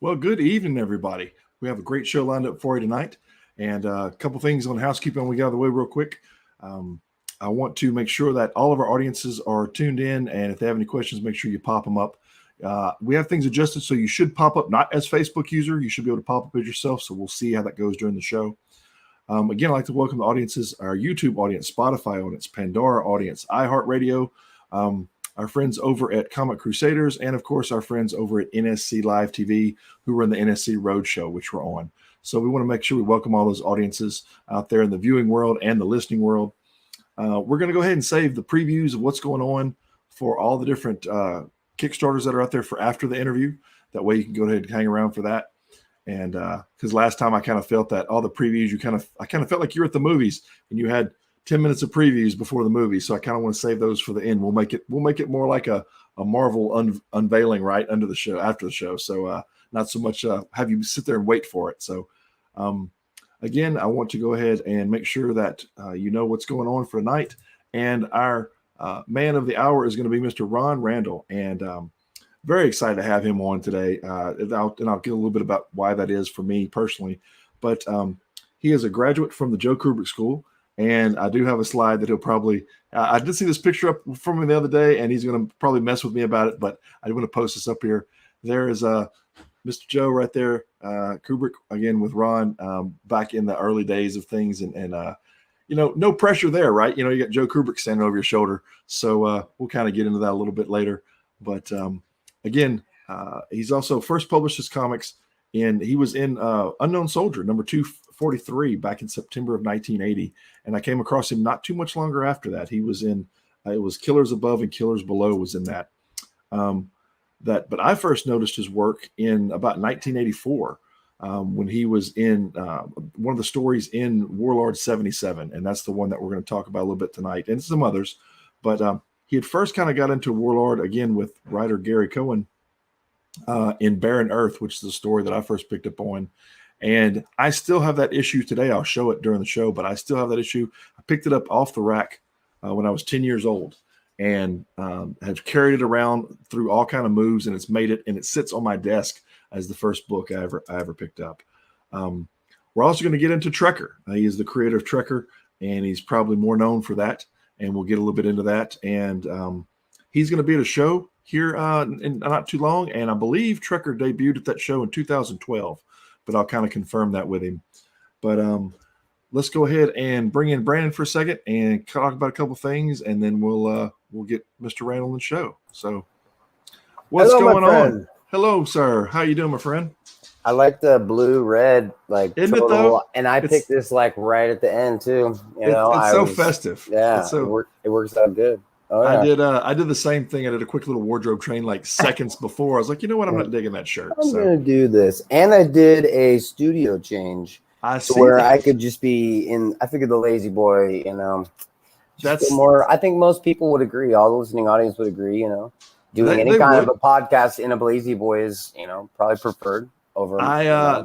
Well, good evening, everybody. We have a great show lined up for you tonight, and a couple things on housekeeping we got out of the way real quick. I want to make sure that all of our audiences are tuned in, and if they have any questions, make sure you pop them up. We have things adjusted, so you should pop up not as Facebook user. You should be able to pop up as yourself, so we'll see how that goes during the show. Again, I'd like to welcome the audiences, our YouTube audience, Spotify audience, Pandora audience, iHeartRadio, our friends over at Comic Crusaders, and of course, our friends over at NSC Live TV, who run the NSC Roadshow, which we're on. So we want to make sure we welcome all those audiences out there in the viewing world and the listening world. We're going to go ahead and save the previews of what's going on for all the different Kickstarters that are out there for after the interview. That way you can go ahead and hang around for that. And because last time I kind of felt that all the previews, I kind of felt like you were at the movies and you had 10 minutes of previews before the movie. So I kind of want to save those for the end. We'll make it more like a Marvel unveiling right after the show. So not so much have you sit there and wait for it. So again, I want to go ahead and make sure that you know what's going on for tonight. And our man of the hour is going to be Mr. Randall. And very excited to have him on today. And I'll get a little bit about why that is for me personally. But he is a graduate from the Joe Kubrick School. And I do have a slide that he'll probably I did see this picture up from him the other day, and he's going to probably mess with me about it, but I want to post this up here. There is Mr. Joe right there, Kubrick, again with Ron, back in the early days of things. And no pressure there, right? You got Joe Kubrick standing over your shoulder. So we'll kind of get into that a little bit later. But again, he's also first published his comics, and he was in Unknown Soldier, number 243, back in September of 1980. And I came across him not too much longer after that. He was in, it was Killers Above and Killers Below was in that. But I first noticed his work in about 1984 when he was in one of the stories in Warlord 77. And that's the one that we're going to talk about a little bit tonight, and some others. But he had first kind of got into Warlord again with writer Gary Cohen in Barren Earth, which is the story that I first picked up on. And I still have that issue today. I'll show it during the show, but I still have that issue. I picked it up off the rack when I was 10 years old, and have carried it around through all kind of moves, and it's made it, and it sits on my desk as the first book I ever picked up. We're also going to get into Trekker. He is the creator of Trekker, and he's probably more known for that, and we'll get a little bit into that. And he's going to be at a show here in not too long, and I believe Trekker debuted at that show in 2012, but I'll kind of confirm that with him. But let's go ahead and bring in Brandon for a second and talk about a couple things, and then we'll get Mr. Randall on the show. So what's going on? Hello, sir. How you doing, my friend? I like the blue-red, like, isn't it though? And I picked this like right at the end too. It's so festive. Yeah, it works out good. Oh, yeah. I did the same thing. I did a quick little wardrobe train like seconds before. I was like, you know what? I'm not digging that shirt. I'm gonna do this, and I did a studio change. I see where that. I could just be in. I figured the Lazy Boy, that's more. I think most people would agree. All the listening audience would agree. Doing any kind of a podcast in a Lazy Boy is, probably preferred over.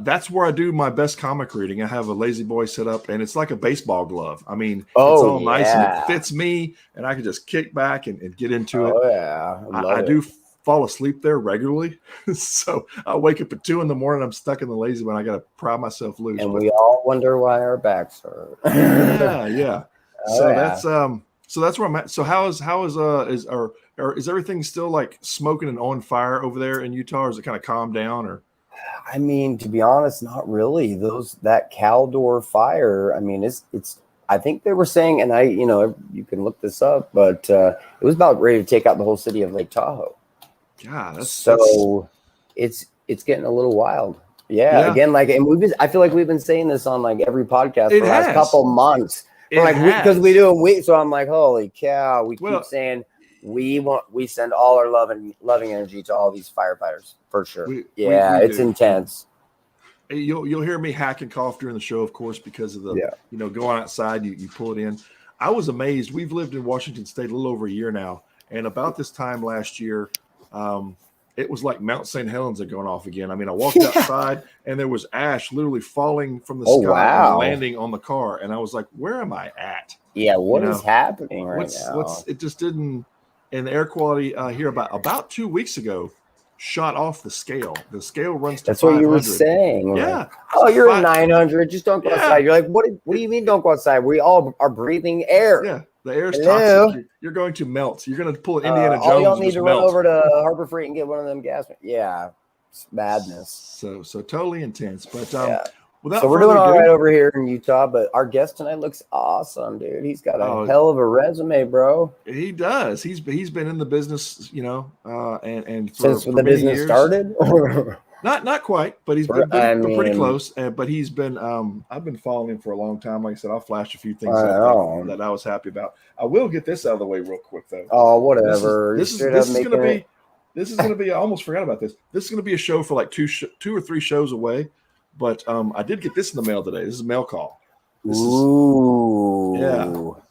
That's where I do my best comic reading. I have a Lazy Boy set up, and it's like a baseball glove. I mean, it's all nice and it fits me, and I can just kick back and get into it. Oh yeah, I do fall asleep there regularly, so I wake up at 2 in the morning. I'm stuck in the Lazy Boy. I got to pry myself loose. And we all wonder why our backs hurt. yeah. So that's where I'm at. So is everything still like smoking and on fire over there in Utah, or is it kind of calmed down? Or I mean, to be honest, not really. That Caldor fire. I mean, it's. I think they were saying, and you can look this up, but it was about ready to take out the whole city of Lake Tahoe. Yeah, it's getting a little wild. Yeah. Again, I feel like we've been saying this on like every podcast for the last couple months. Because we do a week, so I'm like, holy cow! We keep saying we send all our loving energy to all these firefighters for sure. It's intense. You'll hear me hack and cough during the show, of course, because of the going outside. You pull it in. I was amazed. We've lived in Washington State a little over a year now, and about this time last year, it was like Mount St. Helens had gone off again. I mean, I walked outside and there was ash literally falling from the sky and landing on the car. And I was like, where am I at? Yeah, what is happening right now? It just didn't. And the air quality here about 2 weeks ago, shot off the scale. The scale runs to That's 500. what you were saying. Yeah. Oh, you're at 900. Just don't go outside. You're like, what do you mean don't go outside? We all are breathing air. Yeah. The air is toxic. You're going to melt. You're going to pull an Indiana Jones. All y'all need to melt. run over to Harbor Freight and get one of them gas. Yeah. It's madness. So totally intense. But so we're doing all right over here in Utah, but our guest tonight looks awesome, dude. He's got a hell of a resume, bro. He does. He's been in the business, and since the business started. Not quite, but he's been pretty close. But he's been. I've been following him for a long time. Like I said, I'll flash a few things that I was happy about. I will get this out of the way real quick, though. Oh, whatever. This is going to be. This is going to be. I almost forgot about this. This is going to be a show for like 2 or 3 shows away. But I did get this in the mail today. This is a mail call. Ooh.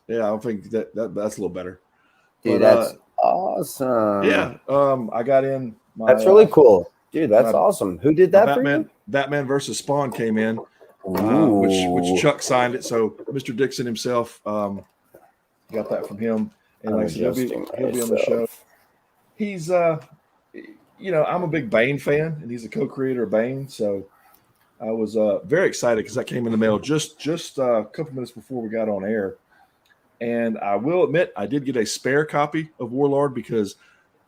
Yeah. I think that's a little better. Dude, that's awesome. Yeah. I got in. That's really cool. Dude, that's awesome. Who did that for you? Batman versus Spawn came in, which Chuck signed it. So Mr. Dixon himself got that from him, and like he'll be on the show. He's I'm a big Bane fan, and he's a co-creator of Bane. So I was very excited because that came in the mail just a couple minutes before we got on air. And I will admit I did get a spare copy of Warlord because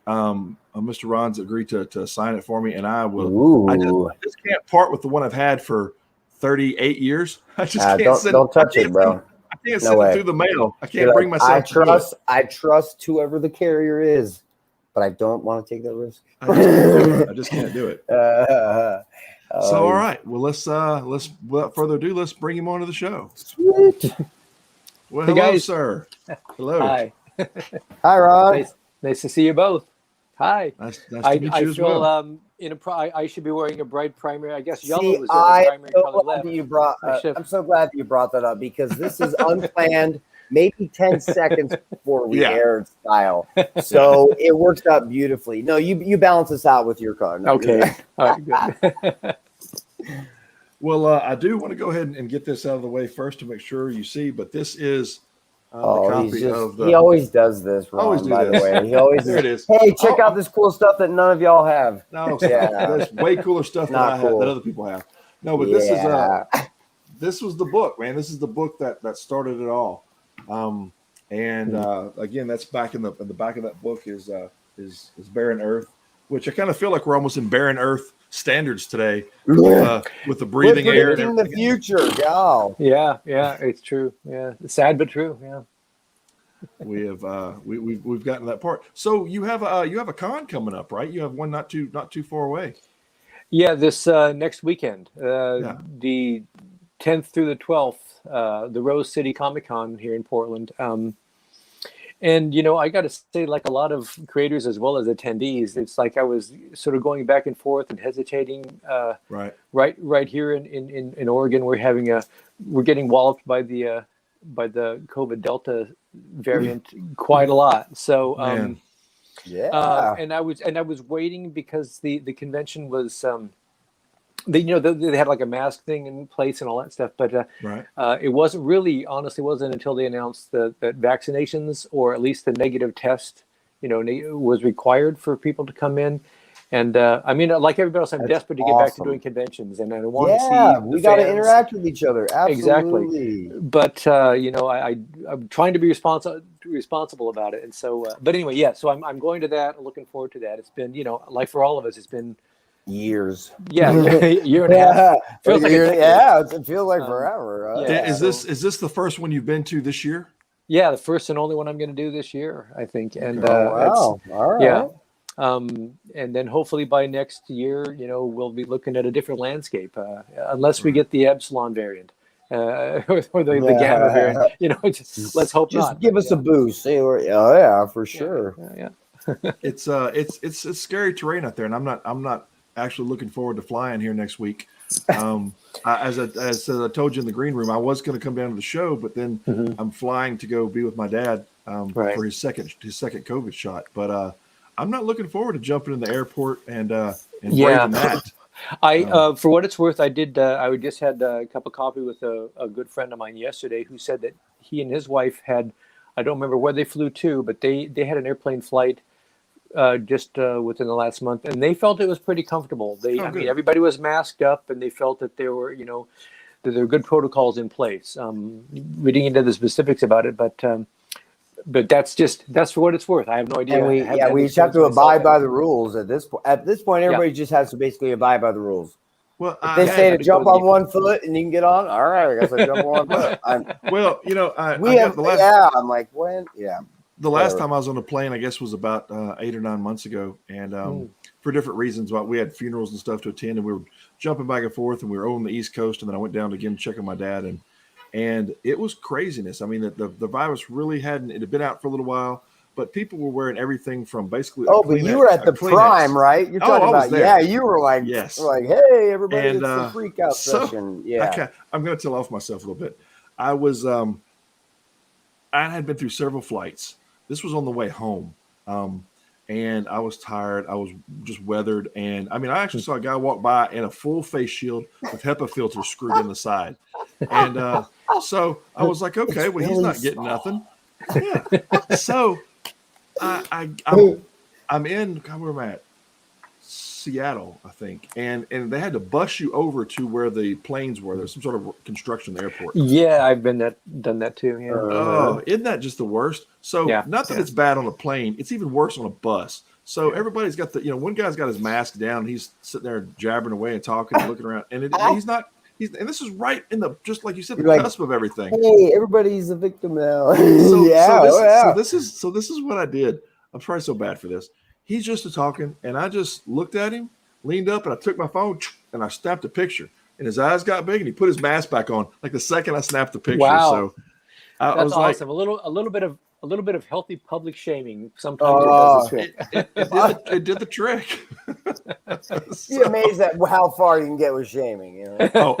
Mr. Ron's agreed to sign it for me, and I will. Ooh. I just can't part with the one I've had for 38 years. I just can't don't touch it, bro. I can't send it through the mail. I can't bring myself. I trust whoever the carrier is, but I don't want to take that risk. I just can't do it. So all right, well let's without further ado, let's bring him onto the show. Sweet. Well, hello, guys. Sir. Hello. Hi. Hi, Ron. Nice to see you both. Hi. Nice to meet you as well. I should be wearing a bright primary. I guess yellow was the primary color left. I'm so glad that you brought that up because this is unplanned. Maybe 10 seconds before we aired style. So it works out beautifully. No, you balance this out with your car. No, okay. All right, good. Well, I do want to go ahead and get this out of the way first to make sure you see, but this is the copy of the... He always does this, Ron, by the way. He always there it is. Hey, check out this cool stuff that none of y'all have. No, there's way cooler stuff that I have that other people have. No, but this was the book, man. This is the book that started it all. Again, that's back in the back of that book is Barren Earth, which I kind of feel like we're almost in Barren Earth standards today with the breathing air in the future. Yeah, it's true. Yeah, it's sad but true. Yeah, we have we've gotten to that part. So you have a con coming up, right? You have one not too far away. Yeah, this next weekend, the 10th through the 12th, the Rose City Comic Con here in Portland. And, I got to say, like a lot of creators as well as attendees, it's like I was sort of going back and forth and hesitating. Right here in Oregon, we're getting walloped by the COVID Delta variant quite a lot. So, and I was waiting because the convention was, they had like a mask thing in place and all that stuff, but it wasn't really, honestly, wasn't until they announced that vaccinations or at least the negative test, was required for people to come in. And I mean, like everybody else, I'm desperate to get back to doing conventions, and I want to see. We got to interact with each other. Absolutely. Exactly. But I'm trying to be responsible about it, and so. But anyway, so I'm going to that. I'm looking forward to that. It's been, like for all of us, it's been years. Yeah, year and a half. Feels like it feels like forever. Is this the first one you've been to this year? Yeah, the first and only one I'm going to do this year, I think. And all right. Yeah. And then hopefully by next year, we'll be looking at a different landscape, unless we get the Epsilon variant or the Gamma variant. Let's hope not. Just give us a boost. For ssure. Yeah. It's scary terrain out there, and I'm not actually looking forward to flying here next week. As I told you in the green room, I was going to come down to the show, but then I'm flying to go be with my dad for his second COVID shot. But I'm not looking forward to jumping in the airport and braving that. For what it's worth, I just had a cup of coffee with a good friend of mine yesterday who said that he and his wife had, I don't remember where they flew to, but they had an airplane flight just within the last month, and they felt it was pretty comfortable. I mean, everybody was masked up, and they felt that there were, that there were good protocols in place. We didn't get into the specifics about it, but that's for what it's worth. I have no idea. And we just have to abide by the rules at this point. At this point, everybody just has to basically abide by the rules. Well, if they say to jump on one foot and you can get on, all right, I guess I jump on one foot. I'm like, when? Yeah. The last time I was on a plane, I guess, was about 8 or 9 months ago. And for different reasons, we had funerals and stuff to attend, and we were jumping back and forth, and we were over on the East Coast, and then I went down again to check on my dad, and it was craziness. I mean, the virus really it had been out for a little while, but people were wearing everything from basically. Oh, but you were at the prime, right? You're talking about, you were like, yes. Like, hey, everybody, it's the freak out session. Yeah. I'm going to tell off myself a little bit. I had been through several flights. This was on the way home. And I was tired. I was just weathered. And I mean, I actually saw a guy walk by in a full face shield with HEPA filters screwed in the side. And so I was like, okay, well, he's not getting nothing. Yeah. So I'm in, where am I at? Seattle, I think. And they had to bus you over to where the planes were. There's some sort of construction in the airport. Yeah, I've done that too. Yeah. Oh, isn't that just the worst? So not that it's bad on a plane, it's even worse on a bus. So everybody's got one guy's got his mask down. He's sitting there jabbering away and talking and looking around. And and this is right in the, just like you said, the cusp of everything. Hey, everybody's a victim now. So this is what I did. I'm sorry so bad for this. He's just talking, and I just looked at him, leaned up, and I took my phone and I snapped a picture. And his eyes got big, and he put his mask back on. Like the second I snapped the picture. Wow. So I was awesome. Like, a little bit of healthy public shaming. Sometimes it did the trick. You're amazed at how far you can get with shaming. Oh,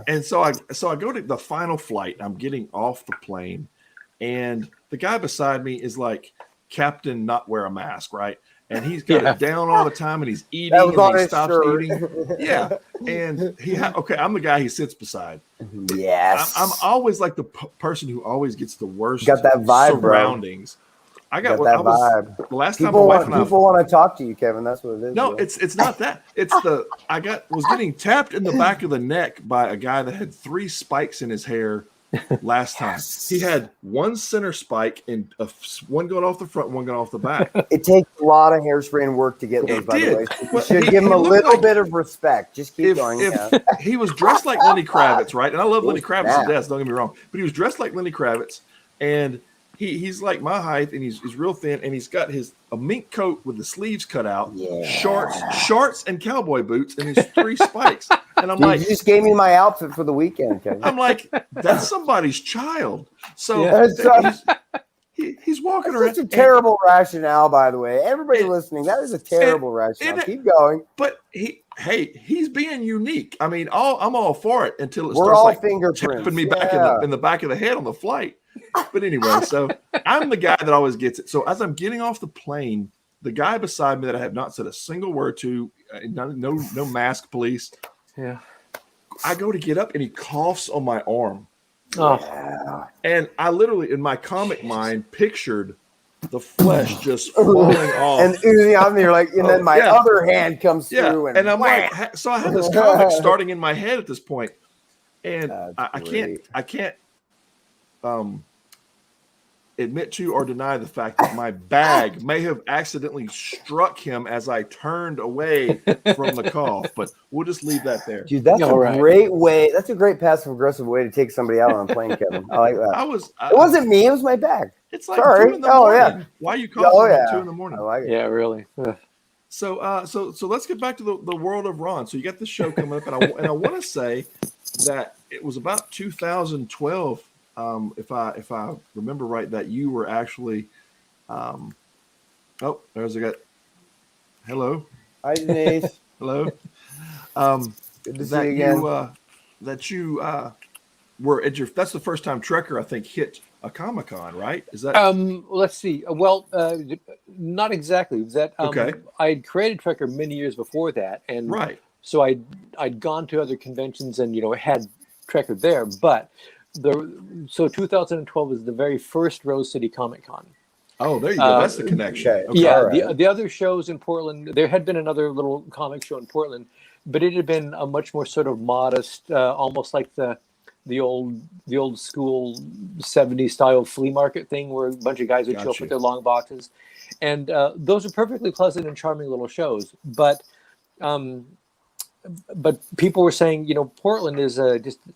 and so I go to the final flight. I'm getting off the plane, and the guy beside me is like, Captain not wear a mask, right? And he's got it down all the time, and he's eating, and he stops eating. Yeah, and I'm the guy he sits beside. Yes, I'm always like the person who always gets the worst. Got that vibe, surroundings. Bro. I got that vibe. The last time people want to talk to you, Kevin. That's what it is. No, it's not that. It's was getting tapped in the back of the neck by a guy that had 3 spikes in his hair. Last time he had one center spike and one going off the front, one going off the back. It takes a lot of hairspray and work to get those. By the way, you should give him a little bit of respect. Just keep going. He was dressed like Lenny Kravitz, right? And I love Lenny Kravitz to death. Don't get me wrong, but he was dressed like Lenny Kravitz, and he's like my height, and he's real thin, and he's got a mink coat with the sleeves cut out, shorts, and cowboy boots, and his 3 spikes. And I'm like, you just gave me my outfit for the weekend, Kevin. I'm like, that's somebody's child. So he's walking around. That's a terrible rationale, by the way. Everybody listening, that is a terrible rationale. Keep going. But he's being unique. I mean, I'm all for it until it starts all like fingerprints. Tapping me back in the back of the head on the flight. But anyway, so I'm the guy that always gets it. So as I'm getting off the plane, the guy beside me that I have not said a single word to, no mask police. Yeah. I go to get up and he coughs on my arm. Oh. Yeah. And I literally, in my comic mind, pictured the flesh just falling off. And oozing out, and you're like, and then my other hand comes through. And I'm like, so I have this comic starting in my head at this point. And I can't admit to or deny the fact that my bag may have accidentally struck him as I turned away from the cough, but we'll just leave that there. Dude, that's great way. That's a great passive aggressive way to take somebody out on a plane, Kevin. I like that. It wasn't me. It was my bag. It's like 2 in the morning. Yeah. Why are you coughing at 2 in the morning? I like it. Yeah, really. So let's get back to the world of Ron. So you got this show coming up, and I want to say that it was about 2012. If I remember right, that you were actually, there's a guy. Hello. Hi, Denise. Hello. Good to see you again. That you were at your. That's the first time Trekker, I think, hit a Comic-Con, right? Is that? Let's see. Well, not exactly. That okay. I had created Trekker many years before that, and so I'd gone to other conventions and had Trekker there, but. So 2012 was the very first Rose City Comic Con, Oh, there you go. That's the connection. Okay. Yeah, Right. the other shows in Portland, there had been another little comic show in Portland, but it had been a much more sort of modest, almost like the old school 70s style flea market thing where a bunch of guys would show up with their long boxes. And those are perfectly pleasant and charming little shows. But people were saying, Portland is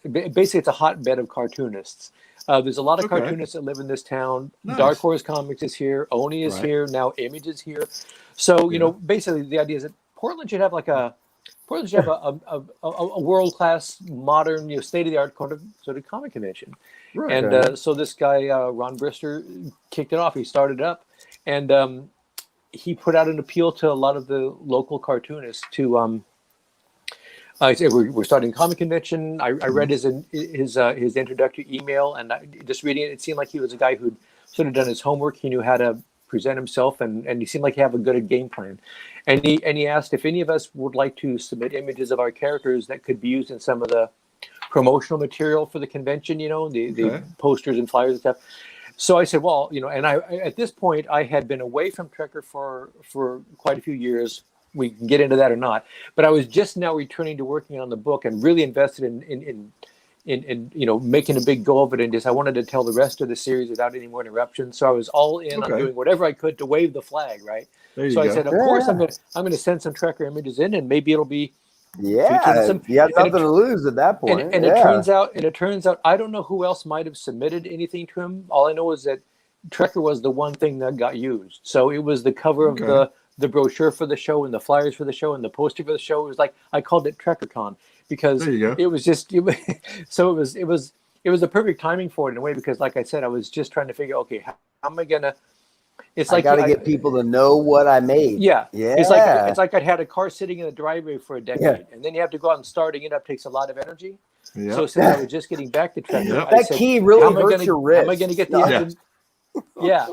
basically it's a hotbed of cartoonists. There's a lot of cartoonists that live in this town. Nice. Dark Horse Comics is here. Oni is here. Now Image is here. So, basically the idea is that Portland should have a world-class, modern, state-of-the-art sort of comic convention. Right. And so this guy, Ron Brister, kicked it off. He started it up. And he put out an appeal to a lot of the local cartoonists to I said we're starting a comic convention. I read his introductory email, and just reading it, it seemed like he was a guy who'd sort of done his homework. He knew how to present himself, and he seemed like he had a good game plan. And he asked if any of us would like to submit images of our characters that could be used in some of the promotional material for the convention. The posters and flyers and stuff. So I said, well, and I at this point I had been away from Trekker for quite a few years. We can get into that or not, but I was just now returning to working on the book and really invested in making a big go of it, and I wanted to tell the rest of the series without any more interruptions. So I was all in on doing whatever I could to wave the flag, right? So I said, of course, I'm going to send some Trekker images in, and maybe it'll be you have nothing to lose at that point. And it turns out I don't know who else might have submitted anything to him. All I know is that Trekker was the one thing that got used. So it was the cover of the brochure for the show and the flyers for the show and the poster for the show. It was like I called it TrekkerCon because it was just so it was the perfect timing for it in a way, because like I said, I was just trying to figure, okay, how am I gonna? It's like I got to get people to know what I made. Yeah. It's like I'd had a car sitting in the driveway for a decade, and then you have to go out and starting it up takes a lot of energy. Yeah. So since I was just getting back to Trekker, that key really hurts your wrist. How am I going to get the engine? Yeah.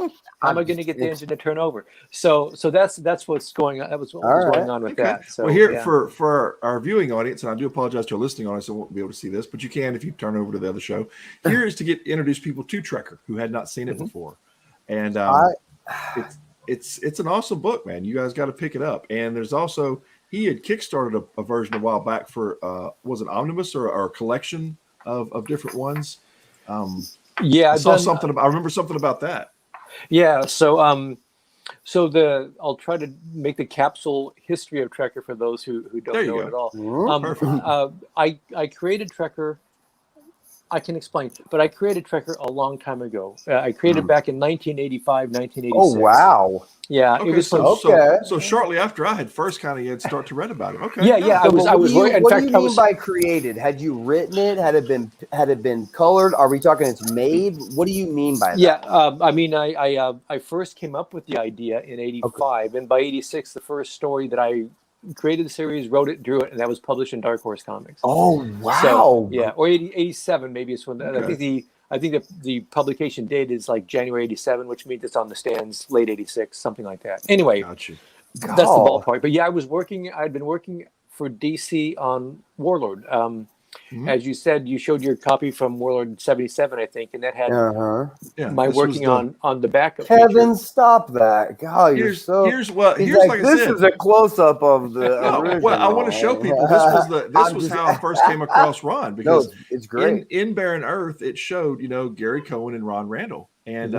How am I going to get the engine to turn over? So that's what's going on. That was what was going on with that. So well, here for our viewing audience, and I do apologize to our listening audience, I won't be able to see this, but you can if you turn over to the other show. Here is to introduce people to Trekker who had not seen it before, and it's an awesome book, man. You guys got to pick it up. And there's also he had kickstarted a version a while back for was it omnibus or a collection of different ones. I remember something about that. Yeah. So I'll try to make the capsule history of Trekker for those who don't know it at all. I created Trekker. I can explain, but I created Trekker a long time ago. I created back in 1985, 1986. Oh, wow. Yeah. Okay, so shortly after I had first you'd start to read about it. Okay. Yeah. I was. What do you mean by created? Had you written it? Had it been colored? Are we talking it's made? What do you mean by that? Yeah. I first came up with the idea in 85, and by 86, the first story that I created the series, wrote it, drew it, and that was published in Dark Horse Comics. Oh, wow. So, yeah, or 87 maybe it's when I think the publication date is like January 87, which means it's on the stands late 86, something like that. Anyway, that's the ballpark. But yeah, I'd been working for DC on Warlord. As you said, you showed your copy from Warlord 77, I think, and that had my working on the back of Kevin, stop that. God, here's like, like this is a close-up of the original. Well, I want to show people this was how I first came across Ron, because it's great. In Barren Earth it showed Gary Cohen and Ron Randall, and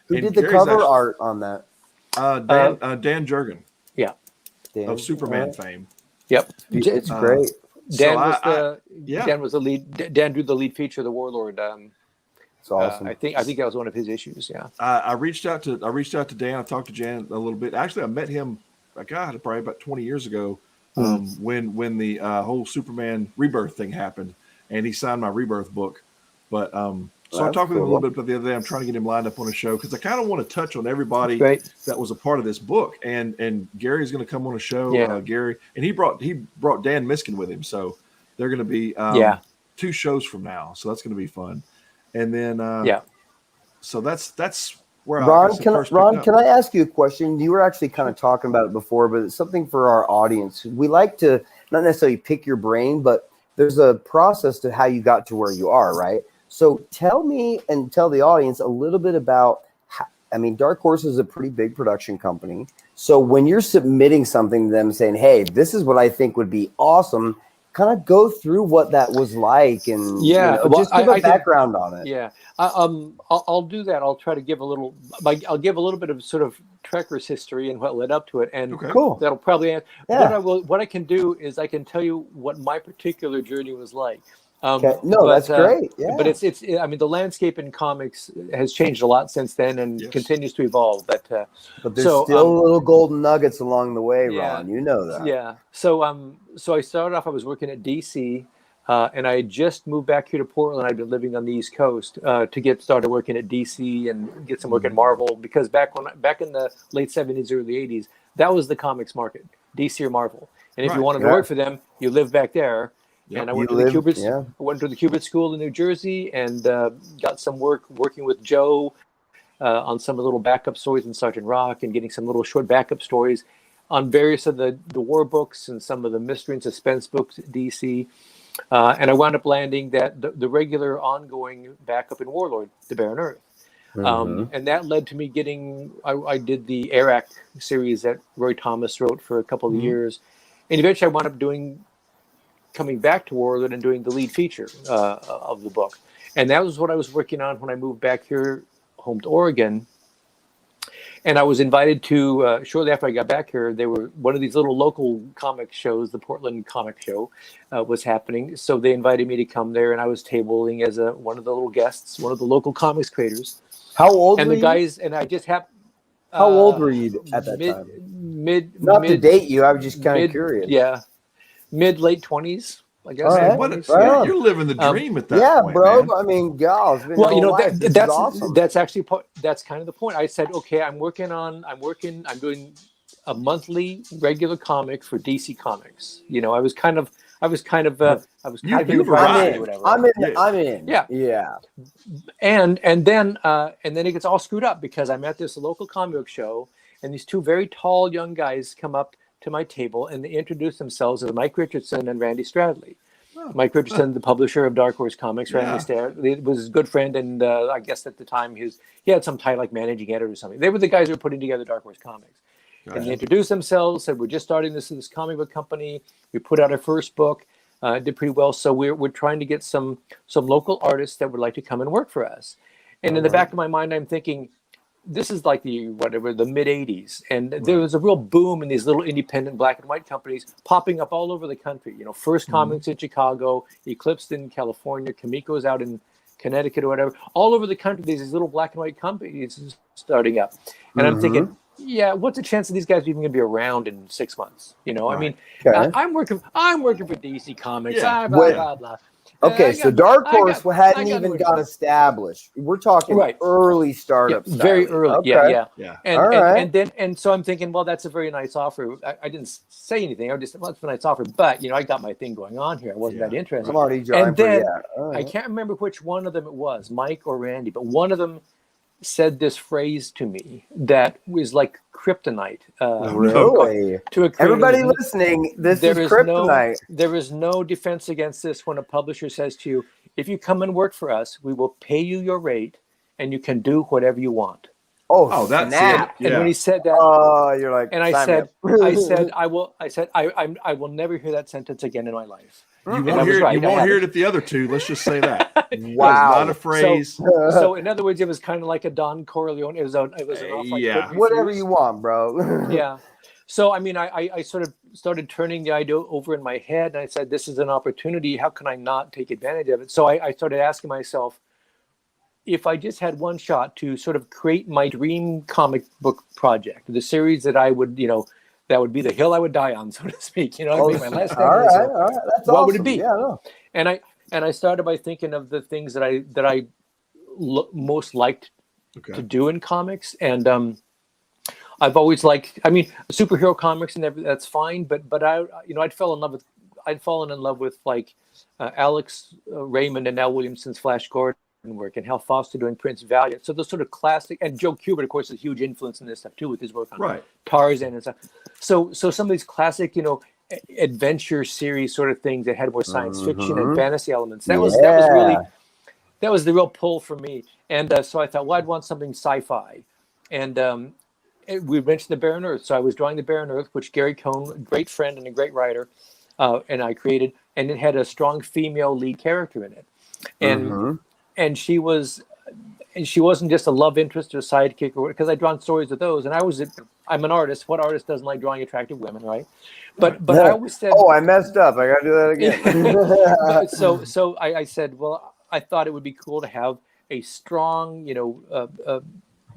who did the cover art on that? Dan Jurgen, of Superman fame. Yep, it's great. Dan was the lead. Dan drew the lead feature of the Warlord. It's awesome. I think that was one of his issues. Yeah. I reached out to Dan. I talked to Jan a little bit. Actually, I met him. Probably about 20 years ago, when the whole Superman Rebirth thing happened, and he signed my Rebirth book. But so I talked with him a little bit about the other day. I'm trying to get him lined up on a show because I kind of want to touch on everybody that was a part of this book. And Gary's going to come on a show. Gary, and he brought Dan Miskin with him, so they're going to be 2 shows from now. So that's going to be fun. And then so that's where Ron, can I ask you a question? You were actually kind of talking about it before, but it's something for our audience. We like to not necessarily pick your brain, but there's a process to how you got to where you are, right? So tell me and tell the audience a little bit about I mean, Dark Horse is a pretty big production company. So when you're submitting something to them saying, hey, this is what I think would be awesome, kind of go through what that was like and just give a background on it. Yeah. I'll do that. I'll try to give I'll give a little bit of sort of Trekker's history and what led up to it. And cool. That'll probably answer. Yeah. What I can do is I can tell you what my particular journey was like. That's great. Yeah. But it's I mean, the landscape in comics has changed a lot since then and continues to evolve. But there's still little golden nuggets along the way, Ron. You know that. Yeah. So I started off. I was working at DC, and I had just moved back here to Portland. I'd been living on the East Coast to get started working at DC and get some work at Marvel, because back in the late '70s, early '80s, that was the comics market, DC or Marvel. And if you wanted to work for them, you lived back there. Yep. And I went to the Kubert School in New Jersey and got some work working with Joe on some of the little backup stories in Sergeant Rock and getting some little short backup stories on various of the war books and some of the mystery and suspense books at DC. And I wound up landing the regular ongoing backup in Warlord, the Barren Earth. And that led to me I did the Arak series that Roy Thomas wrote for a couple of years. And eventually I wound up coming back to Warlord and doing the lead feature of the book. And that was what I was working on when I moved back here home to Oregon. And I was invited to, shortly after I got back here, they were one of these little local comic shows, the Portland Comic Show was happening. So they invited me to come there, and I was tabling as one of the little guests, one of the local comics creators. How old were you? And the guys, and I just happened. How old were you at that time? Not to date you, I was just kind of curious. Yeah. Late 20s, I guess. You're living the dream at that point, bro. man. I mean, God, that's awesome. That's actually that's kind of the point. I said, okay, I'm doing a monthly regular comic for DC Comics. You know, I was kind of I'm in. Yeah. And then it gets all screwed up because I'm at this local comic book show, and these two very tall young guys come up to my table and they introduce themselves as Mike Richardson and Randy Stradley. Mike Richardson, the publisher of Dark Horse Comics. Randy Stradley was his good friend, and I guess at the time he had some title like managing editor or something. They were the guys who were putting together Dark Horse Comics. And they introduced themselves, said, we're just starting this comic book company. We put out our first book, did pretty well. So we're trying to get some local artists that would like to come and work for us. And in the back of my mind, I'm thinking, this is like the mid 80s. And there was a real boom in these little independent black and white companies popping up all over the country. You know, First Comics in Chicago, Eclipsed in California, Kamiko's out in Connecticut or whatever. All over the country, there's these little black and white companies starting up. And I'm thinking, what's the chance of these guys even going to be around in 6 months? You know, I mean, I'm working for DC Comics. Blah, blah, blah. Okay, so Dark Horse hadn't even got established. We're talking early startup, very early. Okay. Yeah. And so I'm thinking, well, that's a very nice offer. I didn't say anything. I just said, well, it's a nice offer, but I got my thing going on here. I wasn't that interested. I'm already and then I can't remember which one of them it was, Mike or Randy, but one of them said this phrase to me that was like kryptonite. Really? Everybody listening, this is kryptonite. There is no defense against this when a publisher says to you, if you come and work for us, we will pay you your rate and you can do whatever you want. Oh, that's it. And when he said that, you're like, and I will never hear that sentence again in my life. You won't hear it at the other two. Let's just say that. Wow, not a phrase. So in other words, it was kind of like a Don Corleone. It was whatever you want, bro. Yeah. So I mean, I sort of started turning the idea over in my head, and I said, "This is an opportunity. How can I not take advantage of it?" So I started asking myself, if I just had one shot to sort of create my dream comic book project, the series that I would, that would be the hill I would die on, so to speak. My last name. All right. That's what awesome. would it be? Yeah, no. And I started by thinking of the things that I most liked to do in comics, and I've always liked. I mean, superhero comics and that's fine, but I'd fallen in love with like Alex Raymond and Al Williamson's Flash Gordon work, and Hal Foster doing Prince Valiant. So those sort of classic, and Joe Kubert, of course, is a huge influence in this stuff too, with his work on Tarzan and stuff. So some of these classic, adventure series sort of things that had more science fiction and fantasy elements. That was the real pull for me. And so I thought, well, I'd want something sci-fi. And we mentioned the Barren Earth. So I was drawing the Barren Earth, which Gary Cohn, a great friend and a great writer, and I created, and it had a strong female lead character in it. And she wasn't just a love interest or sidekick, or because I'd drawn stories of those, and I'm an artist. What artist doesn't like drawing attractive women, right? But I always said, oh, I messed up. I got to do that again. so I said, well, I thought it would be cool to have a strong,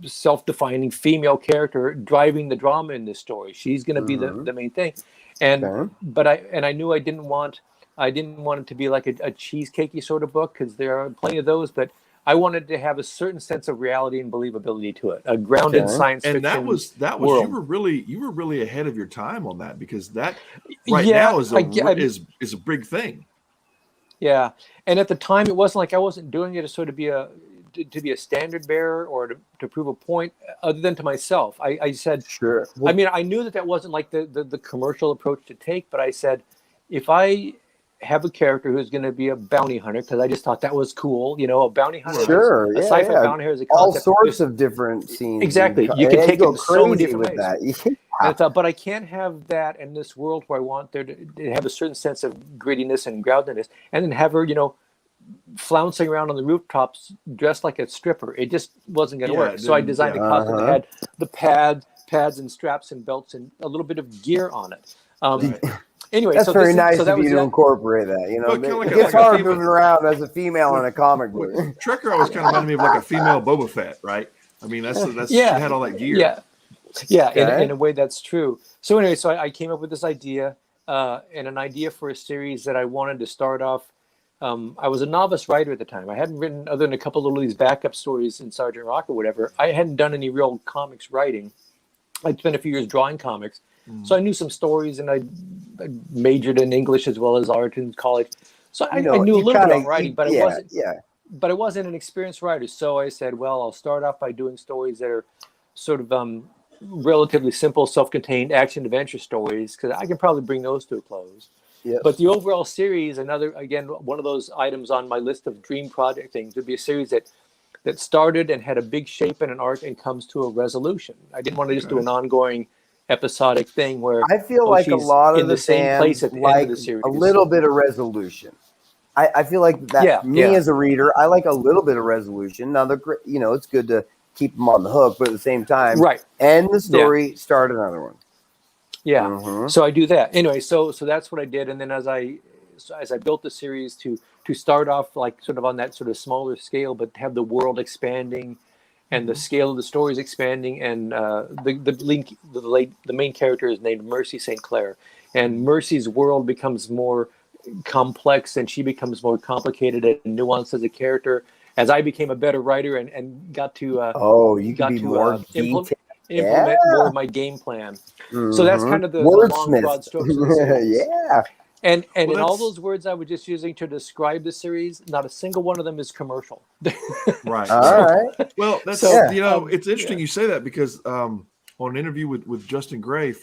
self-defining female character driving the drama in this story. She's going to be the main thing, but I knew I didn't want it to be like a cheesecakey sort of book, because there are plenty of those, but I wanted to have a certain sense of reality and believability to it, a grounded science fiction. And that was world. you were really ahead of your time on that, because that now is a big thing. Yeah, and at the time it wasn't like I wasn't doing it to sort of be a standard bearer or to prove a point, other than to myself. I said, sure. I mean, I knew that wasn't like the commercial approach to take, but I said, if I have a character who's going to be a bounty hunter, because I just thought that was cool, a bounty hunter. Sure, a sci-fi bounty hunter is a concept. All sorts of different scenes. Exactly, you can take it so many different ways. That. And I thought, but I can't have that in this world where I want there to have a certain sense of grittiness and groundedness, and then have her, flouncing around on the rooftops dressed like a stripper. It just wasn't going to work. So I designed a costume that had the pads and straps and belts and a little bit of gear on it. Anyway, that's very nice of you to incorporate that. It's hard moving around as a female in a comic book. Trekker always kind of reminded me of like a female Boba Fett, right? I mean, that's she had all that gear. Yeah. In a way, that's true. So anyway, I came up with this idea and an idea for a series that I wanted to start off. I was a novice writer at the time. I hadn't written, other than a couple of these backup stories in Sergeant Rock or whatever, I hadn't done any real comics writing. I'd spent a few years drawing comics. So I knew some stories, and I majored in English as well as art in college. So I knew a little bit about writing, but I wasn't an experienced writer. So I said, well, I'll start off by doing stories that are sort of relatively simple, self-contained action adventure stories, because I can probably bring those to a close. Yep. But the overall series, one of those items on my list of dream project things, would be a series that started and had a big shape and an arc and comes to a resolution. I didn't want to just do an ongoing episodic thing where I feel like a lot of the same place at the end of the series. A little bit of resolution. I feel like that as a reader, I like a little bit of resolution. Now it's good to keep them on the hook, but at the same time, end the story, start another one. Yeah. So I do that. Anyway, so that's what I did. And then as I built the series to start off like sort of on that sort of smaller scale, but have the world expanding and the scale of the stories expanding, and the main character is named Mercy St. Clair, and Mercy's world becomes more complex and she becomes more complicated and nuanced as a character. As I became a better writer and got to implement more of my game plan. So that's kind of the long, broad strokes of the series. And in all those words I was just using to describe the series, not a single one of them is commercial. Right. All right. Well, that's it's interesting you say that, because on an interview with Justin Gray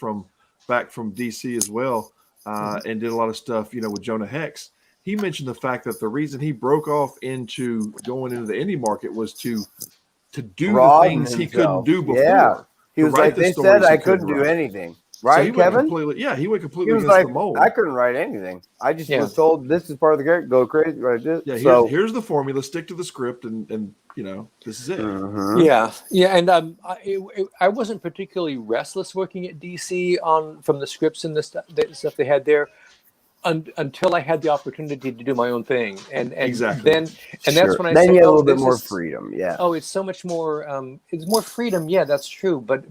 back from DC as well, and did a lot of stuff, with Jonah Hex. He mentioned the fact that the reason he broke off into going into the indie market was to do the things he couldn't do before. Yeah. He was like, they said I couldn't do anything. Right, so Kevin? He went completely against the mold. I couldn't write anything. I just was told this is part of the character. Go crazy, write this. Yeah, here's the formula. Stick to the script, and this is it. Yeah, and I wasn't particularly restless working at DC from the scripts and the stuff they had there until I had the opportunity to do my own thing, and exactly. Then that's when I then said, you had a little bit more freedom. Yeah. Oh, it's so much more. It's more freedom. Yeah, that's true. But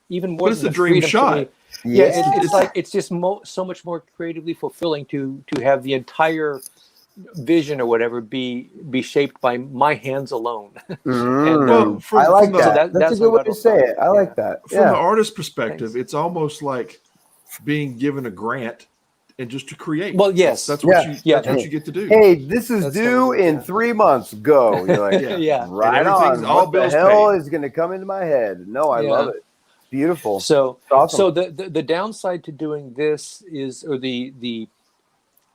even more. But it's a dream shot. It's just so much more creatively fulfilling to have the entire vision or whatever be shaped by my hands alone. And, I like that. So that's a good way to say it. I like that. From the artist perspective, it's almost like being given a grant and just to create. Well, yes, that's what you get to do. Hey, this is due in 3 months. Go. You're like, right on. What the hell is going to come into my head? No, I love it. Beautiful. So awesome. So the downside to doing this is, or the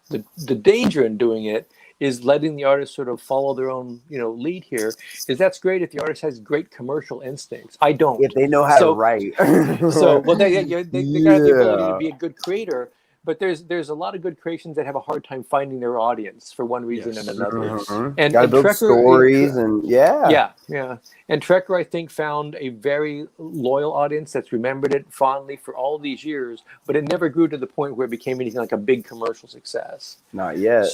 the danger in doing it is letting the artist sort of follow their own, lead here. Is that's great if the artist has great commercial instincts. I don't. If they know how to write. So, well, they got the ability to be a good creator, but there's a lot of good creations that have a hard time finding their audience for one reason and another. And build Trekker, stories and yeah. And Trekker, I think, found a very loyal audience that's remembered it fondly for all these years, but it never grew to the point where it became anything like a big commercial success. Not yet.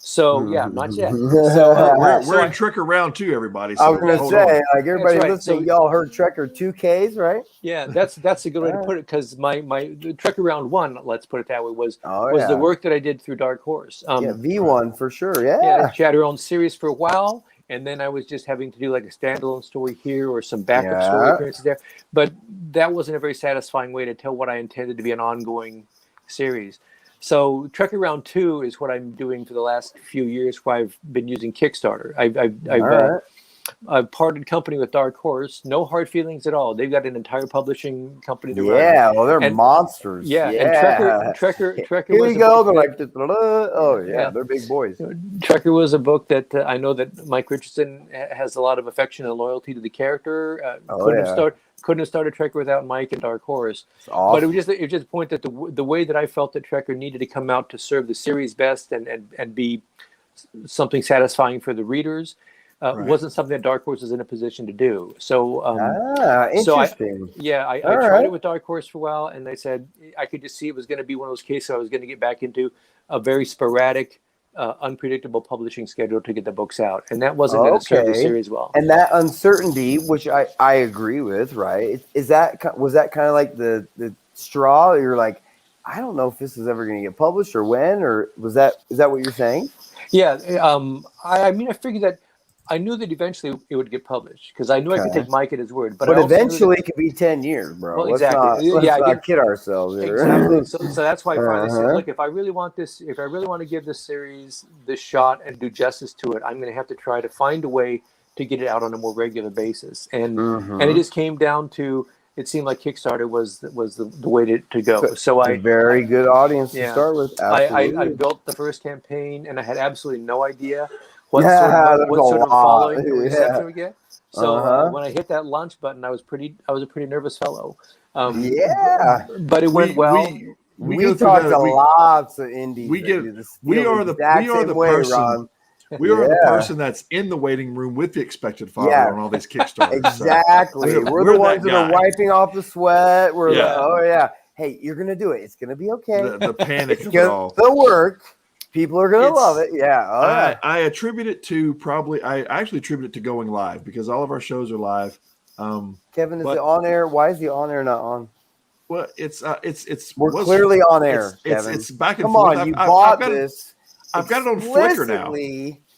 So yeah, not yet. So we're in Trekker round 2, everybody. So I was gonna say, like everybody listening, y'all heard Trekker 2Ks, right? Yeah, that's a good way to put it, because my Trekker round 1, let's put it that way, was the work that I did through Dark Horse. V1 for sure. Yeah, she had her own series for a while, and then I was just having to do like a standalone story here or some backup story appearances there. But that wasn't a very satisfying way to tell what I intended to be an ongoing series. So Trekker Round 2 is what I'm doing for the last few years, where I've been using Kickstarter. I've parted company with Dark Horse. No hard feelings at all. They've got an entire publishing company to run. Yeah, well, they're monsters. Yeah, and Trekker Here you go. They're like, oh yeah, they're big boys. Trekker was a book that I know that Mike Richardson has a lot of affection and loyalty to the character. Couldn't have started Trekker without Mike and Dark Horse. Awesome. But it was just a point that the way that I felt that Trekker needed to come out to serve the series best and be something satisfying for the readers wasn't something that Dark Horse was in a position to do. So, interesting. I tried it with Dark Horse for a while, and they said I could just see it was going to be one of those cases I was going to get back into a very sporadic, unpredictable publishing schedule to get the books out, and that wasn't going to serve the series well. And that uncertainty, which I agree with, right? Was that kind of like the straw? You're like, I don't know if this is ever going to get published or when, or is that what you're saying? Yeah, I mean, I figured that. I knew that eventually it would get published, because I knew I could take Mike at his word. But eventually it could be 10 years, bro. Well, exactly. Let's not kid ourselves here. Exactly. So that's why I finally said, look, if I really want to give this series this shot and do justice to it, I'm going to have to try to find a way to get it out on a more regular basis. And it just came down to, it seemed like Kickstarter was the way to go. So a very good audience to start with. I built the first campaign, and I had absolutely no idea what sort of following and reception we get. So when I hit that launch button, I was a pretty nervous fellow. But it went well. We talked to lots of indies. We are the person. We are the person that's in the waiting room with the expected father on all these Kickstarters. Exactly. So we're the ones that are wiping off the sweat. We're like, hey, you're gonna do it. It's gonna be okay. The panic of it all. The work. People are gonna love it. Yeah. I attribute it to I actually attribute it to going live, because all of our shows are live. Kevin, is it on air? Why is the on air not on? Well, we're clearly on air. Kevin. It's back and Come forth. On, you bought this. I've got it on Flickr now.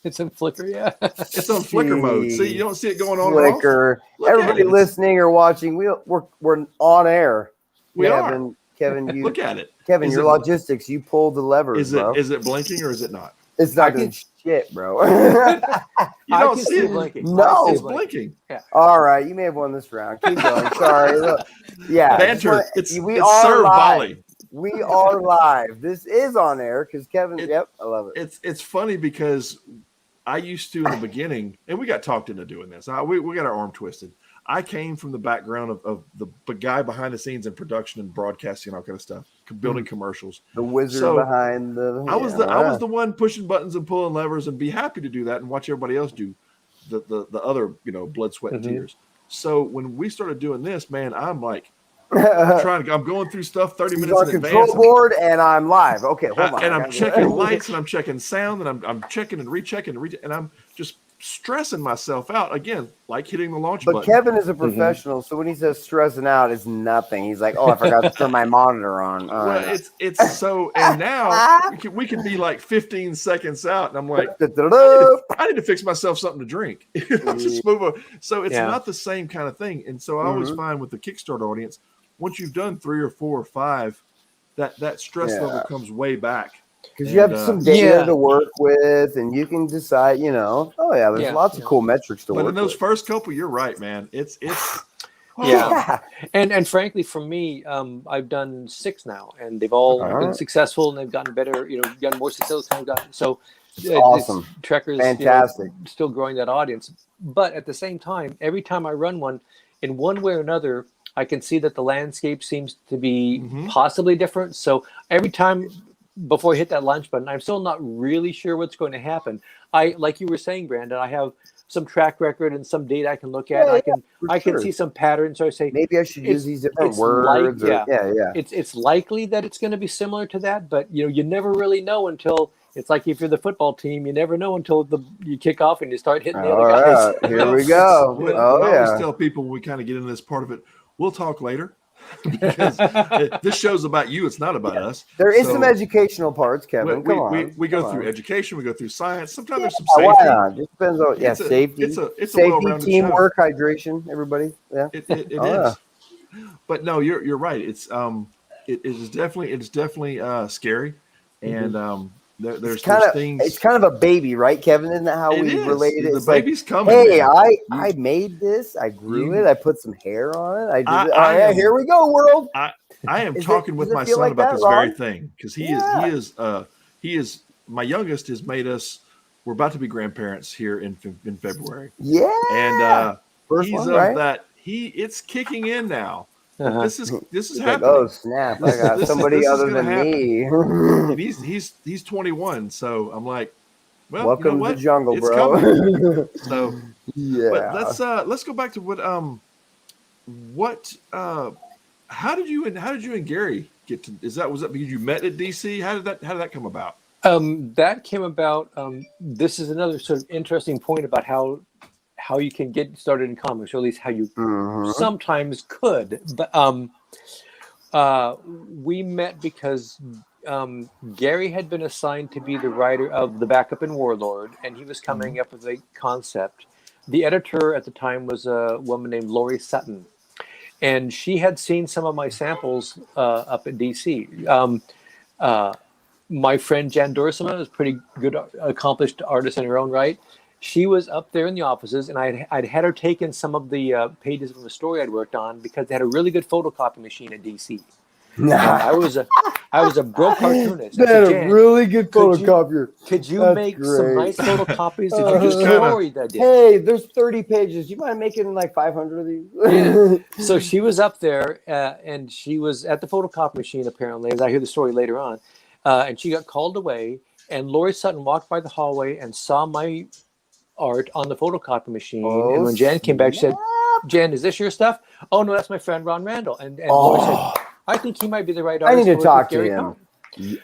It's in Flickr, yeah. It's on Flickr mode. See, you don't see it going on. Flickr. Everybody listening or watching, we're on air. We are. Kevin, you look at it. Kevin, your logistics. You pulled the levers. Is it blinking or is it not? It's not doing shit, bro. You don't see it blinking. No, it's blinking. Yeah. All right, you may have won this round. Keep going. Sorry. Look. Yeah. Banter. It's serve volley. We are live. This is on air because Kevin. I love it. It's funny because I used to in the beginning, and we got talked into doing this. We got our arm twisted. I came from the background of the guy behind the scenes in production and broadcasting and all kind of stuff, building commercials. The wizard behind the. I was the one pushing buttons and pulling levers, and be happy to do that and watch everybody else do the other blood, sweat, and tears. So when we started doing this, man, I'm like I'm going through stuff 30 minutes in advance. Control board and I'm live. Okay, hold on. And I'm checking lights and I'm checking sound and I'm checking and rechecking and I'm just stressing myself out again, like hitting the launch button. But Kevin is a professional, so when he says stressing out, it's nothing. He's like, "Oh, I forgot to turn my monitor on." It's so, and now we could be like 15 seconds out, and I'm like, I need to fix myself something to drink. Just move on. So it's not the same kind of thing, and so I always find with the Kickstarter audience, once you've done 3 or 4 or 5, that stress level comes way back. Because you have some data to work with, and you can decide, there's lots of cool metrics to work with. But in those first couple, you're right, man. It's Yeah. And frankly, for me, I've done 6 now, and they've all been successful, and they've gotten better. Gotten more successful. So awesome. Trekkers, fantastic. Still growing that audience. But at the same time, every time I run one, in one way or another, I can see that the landscape seems to be possibly different. So every time before I hit that launch button, I'm still not really sure what's going to happen. Like you were saying, Brandon, I have some track record and some data I can look at. I can see some patterns. So I say maybe I should use these different words. It's likely that it's going to be similar to that, but you never really know until. It's like if you're the football team, you never know until you kick off and you start hitting the other guys. Here we go. I always tell people when we kind of get into this part of it, we'll talk later. Because this show's about you. It's not about us. There is some educational parts, Kevin. We go through education. We go through science. Sometimes there's some safety. Why not? Just depends on safety. It's a safety, well-rounded teamwork, hydration. Everybody. Yeah. It is. But no, you're right. It's definitely scary, and there's things. It's kind of a baby, right, Kevin? Isn't that how we related it? The baby's coming. Hey, I made this. I grew it. I put some hair on it. I did it. Here we go, world. I am talking with my son about this very thing because he is my youngest has made us. We're about to be grandparents here in February. Yeah, and first he's one, right? that it's kicking in now. This is happening. Like, oh snap! I got somebody other than me. And he's 21, so I'm like, well, welcome to the jungle, bro. So but let's go back to how did you and Gary get to? Was that because you met at DC? How did that come about? That came about. This is another sort of interesting point about how you can get started in comics, or at least how you sometimes could. But we met because Gary had been assigned to be the writer of The Backup in Warlord, and he was coming up with a concept. The editor at the time was a woman named Lori Sutton, and she had seen some of my samples up at DC. My friend Jan Dorsima is a pretty good, accomplished artist in her own right. She was up there in the offices, and I'd had her take in some of the pages from the story I'd worked on because they had a really good photocopy machine at DC. I was a broke cartoonist. They had a really good photocopier. Could you make some nice photocopies of your story that did? Hey, there's 30 pages. You mind making like 500 of these? Yeah. So she was up there, and she was at the photocopy machine, apparently, as I hear the story later on. And she got called away, and Lori Sutton walked by the hallway and saw my art on the photocopy machine. And when Jan came back, she said, Jan, is this your stuff? Oh, no, that's my friend Ron Randall. And Lori said, I think he might be the right artist. I need to talk to him.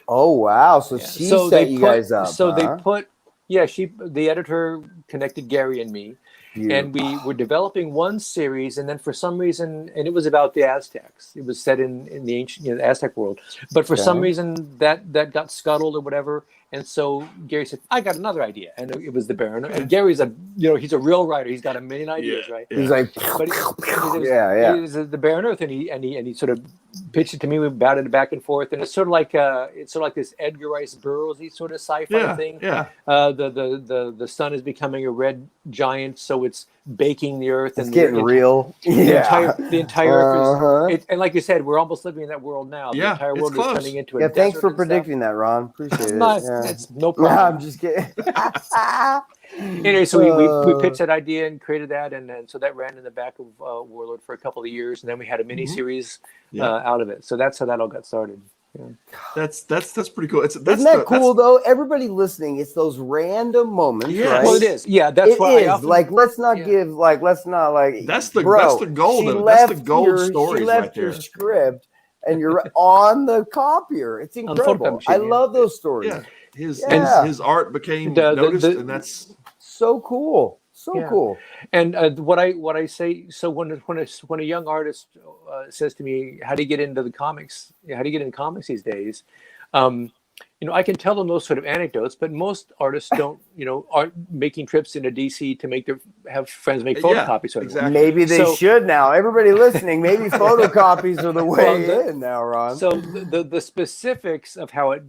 Oh, wow. So she set you guys up. So they put, the editor connected Gary and me. And we were developing one series, and then for some reason, and it was about the Aztecs. It was set in the ancient Aztec world. But for some reason, that got scuttled or whatever. And so Gary said, I got another idea. And it was the Barren Earth. And Gary's he's a real writer. He's got a million ideas, right? He's like, but it was the Barren Earth, and he sort of pitched it to me. We batted it back and forth, and it's sort of like this Edgar Rice Burroughs-y sort of sci-fi thing. Yeah. The sun is becoming a red giant, so it's baking the earth. It's getting real. The entire earth is, and like you said, we're almost living in that world now. The entire world is turning into a desert. Thanks for predicting that, Ron. Appreciate it. It's no problem. I'm just kidding. Anyway, so we pitched that idea and created that, and so that ran in the back of Warlord for a couple of years, and then we had a mini series out of it. So that's how that all got started. Yeah. That's pretty cool. Isn't that cool though? Everybody listening, it's those random moments. Yeah, right? Well, it is. Yeah, that's why. Let's not That's the gold of it. That's the gold stories right there. Your script, and you're on the copier. It's incredible. I love those stories. Yeah. His art became noticed, and that's so cool. Cool. And what I say, so when a young artist says to me, "How do you get into the comics? How do you get into comics these days?" I can tell them those sort of anecdotes, but most artists aren't making trips into DC to have friends make photocopies. Exactly. Maybe they should now. Everybody listening, maybe photocopies are the way in now, Ron. So the specifics of how it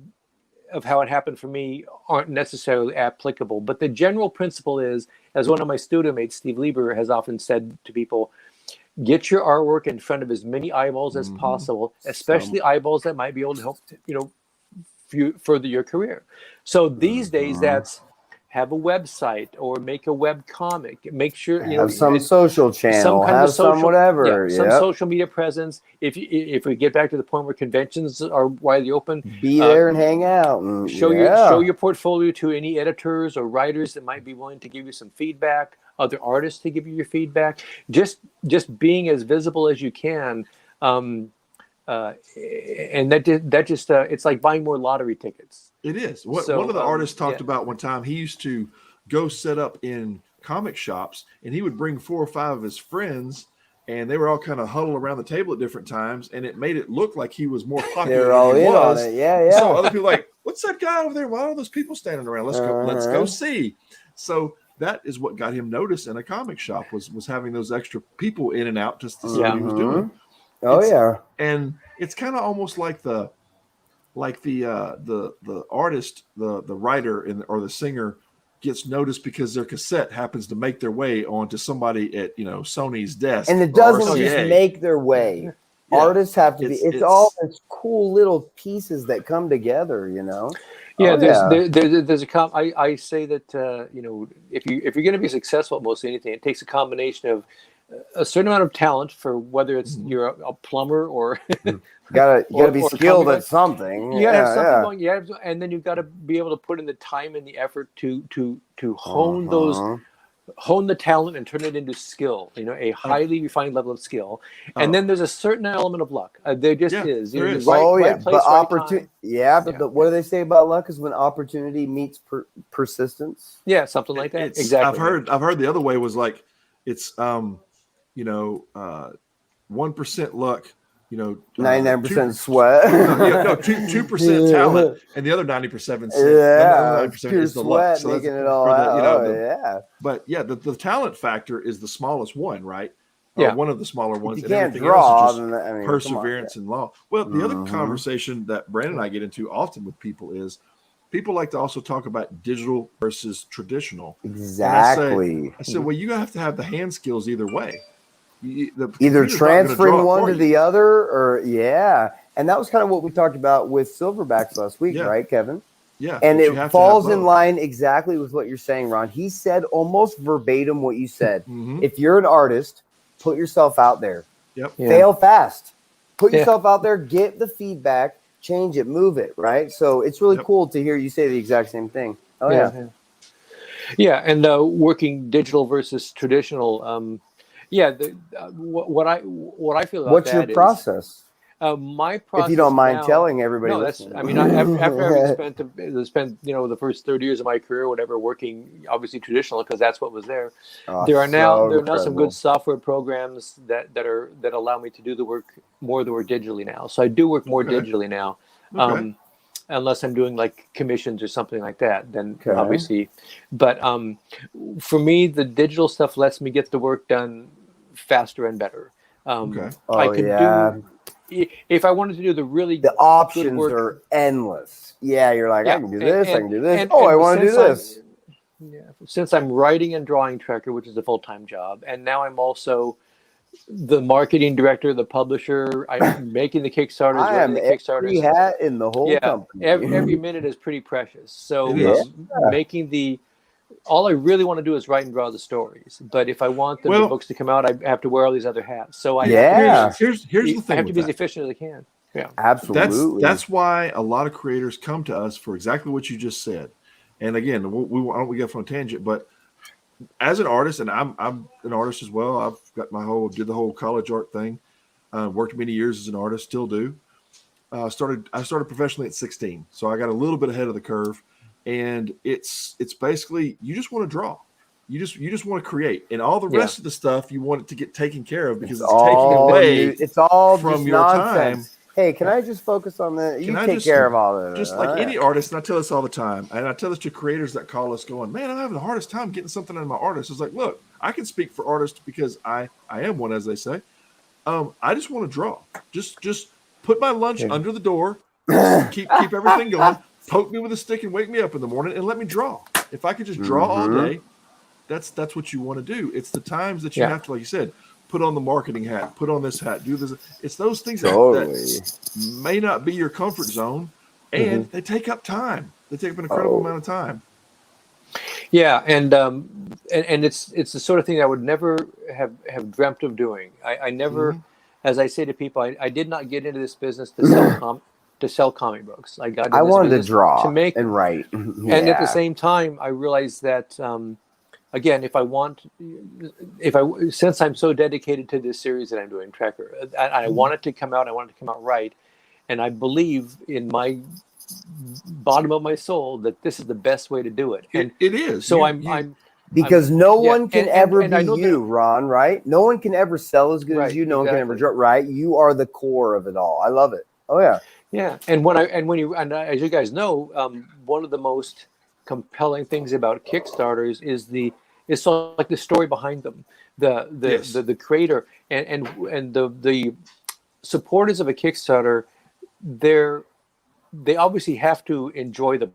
happened for me aren't necessarily applicable, but the general principle is, as one of my studio mates, Steve Lieber, has often said to people, get your artwork in front of as many eyeballs as possible, especially eyeballs that might be able to help, further your career. So these days, that's have a website or make a web comic. Make sure have some social channel, have some whatever, some social media presence. If we get back to the point where conventions are widely open, be there and hang out and show your portfolio to any editors or writers that might be willing to give you some feedback, other artists to give you your feedback. Just being as visible as you can. And that just it's like buying more lottery tickets. It is. One of the artists talked about one time, he used to go set up in comic shops, and he would bring 4 or 5 of his friends, and they were all kind of huddled around the table at different times, and it made it look like he was more popular They're all than he in was. on it. Yeah. So other people like, what's that guy over there? Why are those people standing around? Let's go see. So that is what got him noticed in a comic shop was having those extra people in and out just to see what he was doing. And it's kind of almost like the artist, the writer or the singer gets noticed because their cassette happens to make their way onto somebody at Sony's desk. And it doesn't just make their way. Yeah. Artists have to it's all these cool little pieces that come together, Yeah, there's I say that if you're going to be successful at most anything, it takes a combination of a certain amount of talent for whether it's you're a plumber or you gotta be skilled at something. You gotta have something going. Yeah, and then you've got to be able to put in the time and the effort to hone hone the talent and turn it into skill. A highly refined level of skill. And then there's a certain element of luck. There just is. There is. Right place, but opportunity. But what do they say about luck? Is when opportunity meets persistence. Yeah, something like that. Exactly. I've heard the other way was like it's 1% luck, 99% sweat. 2% talent, and the other 90% is the luck. So making it all out. But the talent factor is the smallest one, right? Yeah, one of the smaller ones. You can't draw. Perseverance and law. Well, the other conversation that Brandon and I get into often with people is people like to also talk about digital versus traditional. Exactly. I said, well, you have to have the hand skills either way. Either transferring one to the other or and that was kind of what we talked about with Silverbacks last week, right, Kevin? Yeah. And it falls in line exactly with what you're saying, Ron. He said almost verbatim what you said. If you're an artist, put yourself out there. Fail fast. Put yourself out there, get the feedback, change it, move it, right? So it's really cool to hear you say the exact same thing. And working digital versus traditional. What I feel about what's your process? My process, if you don't mind telling everybody. No, after having spent the first 30 years of my career, whatever, working obviously traditional because that's what was there. There are now some good software programs that allow me to do the work digitally now. So I do work more digitally now. Unless I'm doing like commissions or something like that, then obviously. But for me, the digital stuff lets me get the work done faster and better. I can do. If I wanted to do the options are endless. Yeah, you're like, I can do this, I can do this. I want to do this. Since I'm writing and drawing Trekker, which is a full-time job, and now I'm also the marketing director, the publisher. I'm making the Kickstarters. I am every hat in the whole company. Every minute is pretty precious. So making all I really want to do is write and draw the stories. But if I want the books to come out, I have to wear all these other hats. So here's the thing. I have to be as efficient as I can. Yeah, absolutely. That's why a lot of creators come to us for exactly what you just said. And again, we get from a tangent, but as an artist, and I'm an artist as well. I've got did the whole college art thing. Worked many years as an artist, still do. I started professionally at 16, so I got a little bit ahead of the curve. And it's basically you just want to draw, you just want to create, and all the rest of the stuff you want it to get taken care of because it's taking away. It's all from just your nonsense. time. Hey, can I just focus on that? You take care of all of it. Just like any artist, and I tell this all the time, and I tell this to creators that call us going, man, I'm having the hardest time getting something out of my artist. It's like, look, I can speak for artists because I am one, as they say. I just want to draw. Just put my lunch under the door, keep everything going, poke me with a stick and wake me up in the morning and let me draw. If I could just draw all day, that's what you want to do. It's the times that you have to, like you said, put on the marketing hat, put on this hat, do this. It's those things that may not be your comfort zone, and they take up time. They take up an incredible amount of time. Yeah, and it's the sort of thing I would never have dreamt of doing. I never, as I say to people, I did not get into this business to sell comic books. I wanted to draw to make and write, and at the same time, I realized that again, since I'm so dedicated to this series that I'm doing, Trekker, I want it to come out. I want it to come out right, and I believe in my bottom of my soul that this is the best way to do it. And it is. So because no one can ever be you, Ron, right? No one can ever sell as good as you. No one can ever draw, right? You are the core of it all. I love it. Oh yeah. Yeah. And as you guys know, one of the most compelling things about Kickstarters is sort of like the story behind them, the creator and the supporters of a Kickstarter. They obviously have to enjoy the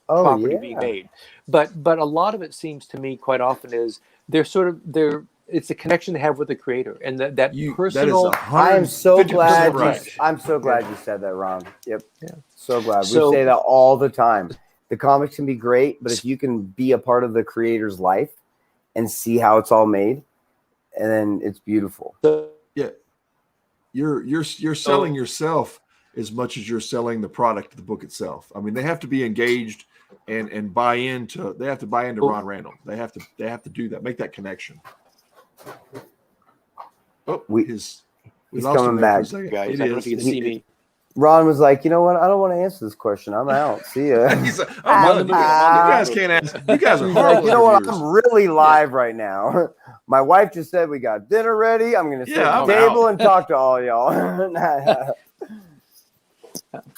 property being made, but a lot of it seems to me quite often is it's a connection they have with the creator and that personal. I am so glad. I'm so glad you said that, Ron. Yep. Yeah. So glad. We say that all the time. The comics can be great, but if you can be a part of the creator's life and see how it's all made, and then it's beautiful. Yeah. You're selling yourself as much as you're selling the product of the book itself. I mean, they have to be engaged and buy into. They have to buy into Ron Randall. They have to do that. Make that connection. Oh, he's coming back, guys. I don't know if you can see me. Ron was like, you know what? I don't want to answer this question. I'm out. See ya. He's like, you guys can't answer. You guys are horrible. You know what? I'm really live right now. My wife just said we got dinner ready. I'm going to sit at the table and talk to all y'all.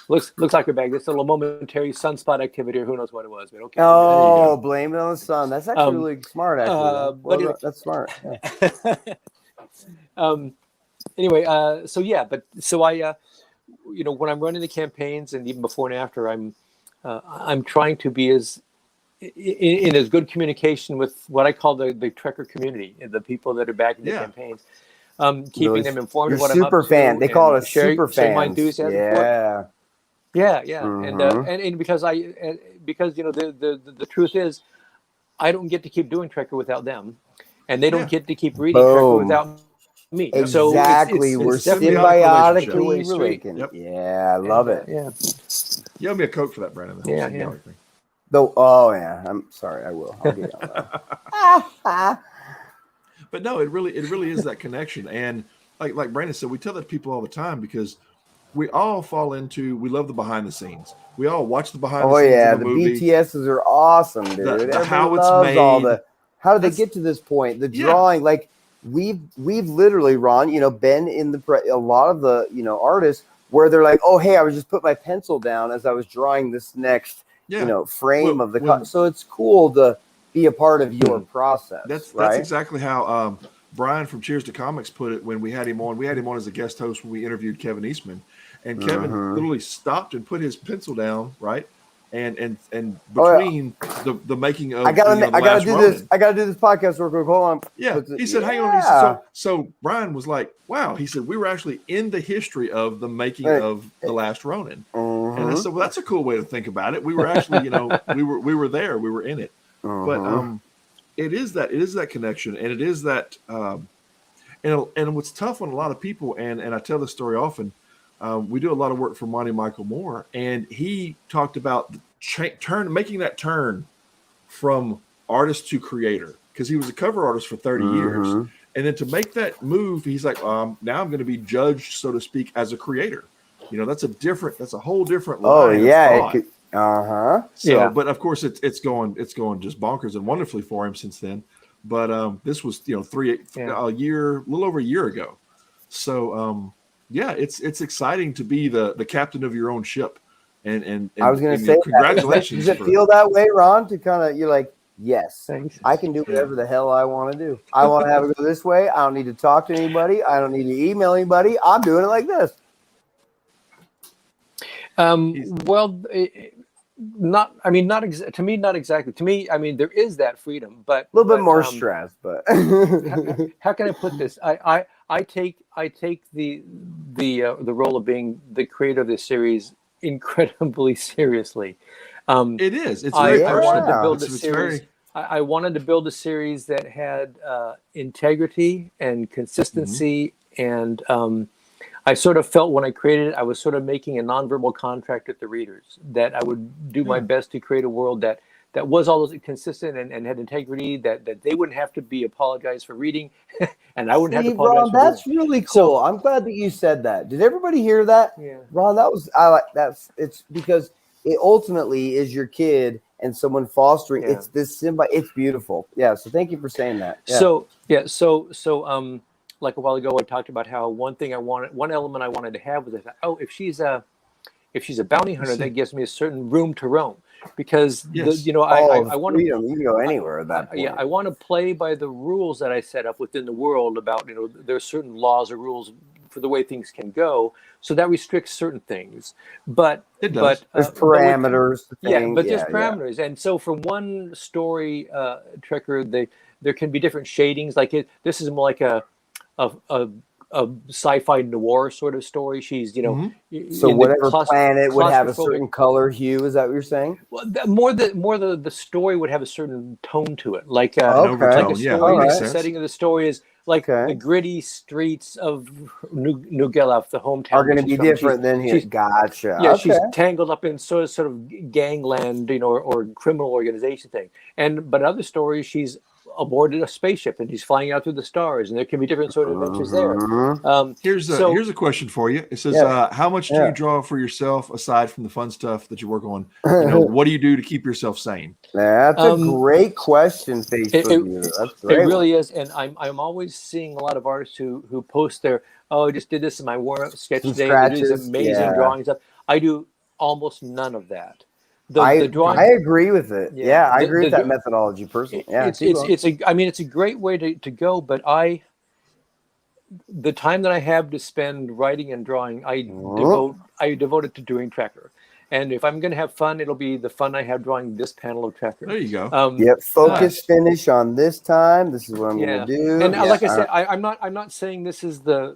Looks like we're back. This little momentary sunspot activity, or who knows what it was, but okay. Oh, blame it on the sun. That's actually really smart, actually. That's smart. Yeah. Anyway, so I, when I'm running the campaigns and even before and after, I'm trying to be in as good communication with what I call the Trekker community, the people that are backing the campaigns. Keeping them informed of what I'm up to. Super fan. They call it a super fan. My enthusiasm. Yeah. And because the truth is, I don't get to keep doing Trekker without them, and they don't get to keep reading Trekker without me. Exactly. So we're symbiotically related. Yep. Yeah, I love it. Yeah. You owe me a Coke for that, Brandon. Yeah. I'm sorry. I will. I'll get on that. But no, it really is that connection. And like Brandon said, we tell that to people all the time because we all fall into, we love the behind the scenes. We all watch the behind the scenes. Oh yeah, the BTSs are awesome, dude. How it's made. How did they get to this point? The drawing, like we've literally, Ron, been in a lot of the artists where they're like, oh hey, I was just put my pencil down as I was drawing this next frame of the so it's cool to be a part of your process. That's exactly how Brian from Cheers to Comics put it when we had him on. We had him on as a guest host when we interviewed Kevin Eastman, and Kevin literally stopped and put his pencil down, right? And between the making of I gotta do this podcast real quick. Hold on. Yeah. He said, hang on. He said, so Brian was like, wow. He said, we were actually in the history of the making of The Last Ronin. And I said, well, that's a cool way to think about it. We were actually, we were there. We were in it. But it is that connection, and it is that and what's tough on a lot of people, and I tell this story often. We do a lot of work for Monty Michael Moore, and he talked about making that turn from artist to creator, because he was a cover artist for 30 years, and then to make that move, he's like, now I'm going to be judged, so to speak, as a creator. That's a whole different line. Of thought. But of course it's going just bonkers and wonderfully for him since then. But this was a little over a year ago. So it's exciting to be the captain of your own ship. And I was going to say, congratulations. Does it feel that way, Ron? To kind of, you're like, yes, thanks. I can do whatever the hell I want to do. I want to have it go this way. I don't need to talk to anybody. I don't need to email anybody. I'm doing it like this. not to me, not exactly. To me, I mean, there is that freedom, but a little bit more stress. But how can I put this? I take the role of being the creator of this series incredibly seriously. It is. It's very I wanted to build a it's series. very... I wanted to build a series that had integrity and consistency, and I sort of felt when I created it, I was sort of making a nonverbal contract with the readers that I would do my best to create a world that was always consistent and had integrity, that they wouldn't have to be apologized for reading, and I wouldn't have to apologize for that's reading. really cool. So, I'm glad that you said that. Did everybody hear that? Yeah. Ron, it's because it ultimately is your kid and someone fostering. It's this symbiote. It's beautiful. Yeah. So thank you for saying that. Yeah. So like a while ago, I talked about how one element I wanted to have was that, if she's a bounty hunter, that gives me a certain room to roam, because I want to, you can go anywhere at that point. Yeah, I want to play by the rules that I set up within the world about, there are certain laws or rules for the way things can go, so that restricts certain things. But it does. But there's parameters. But there's parameters, and so for one story, Trekker, there can be different shadings. Like this is more like a sci-fi noir sort of story. She's, so whatever planet would have a certain color hue. Is that what you're saying? Well, the story would have a certain tone to it, like an overtone. The setting of the story is like the gritty streets of New Guelph, the hometown, are going to be different than here. Gotcha. Yeah, she's tangled up in sort of gangland, or criminal organization thing. But other stories, she's aboard a spaceship and he's flying out through the stars, and there can be different sort of adventures there. Here's a question for you. It says, how much do you draw for yourself aside from the fun stuff that you work on? What do you do to keep yourself sane? That's a great question, Facebook. That's great. It really is, and I'm always seeing a lot of artists who post their, I just did this in my warm-up sketch today. They do these amazing drawings up. I do almost none of that. I agree with it. Yeah, I agree with that methodology personally. Yeah, it's a great way to go, but the time that I have to spend writing and drawing, I devote it to doing Trekker. And if I'm going to have fun, it'll be the fun I have drawing this panel of Trekker. There you go. Focus, finish on this time. This is what I'm going to do. And like I said, I'm not saying this is the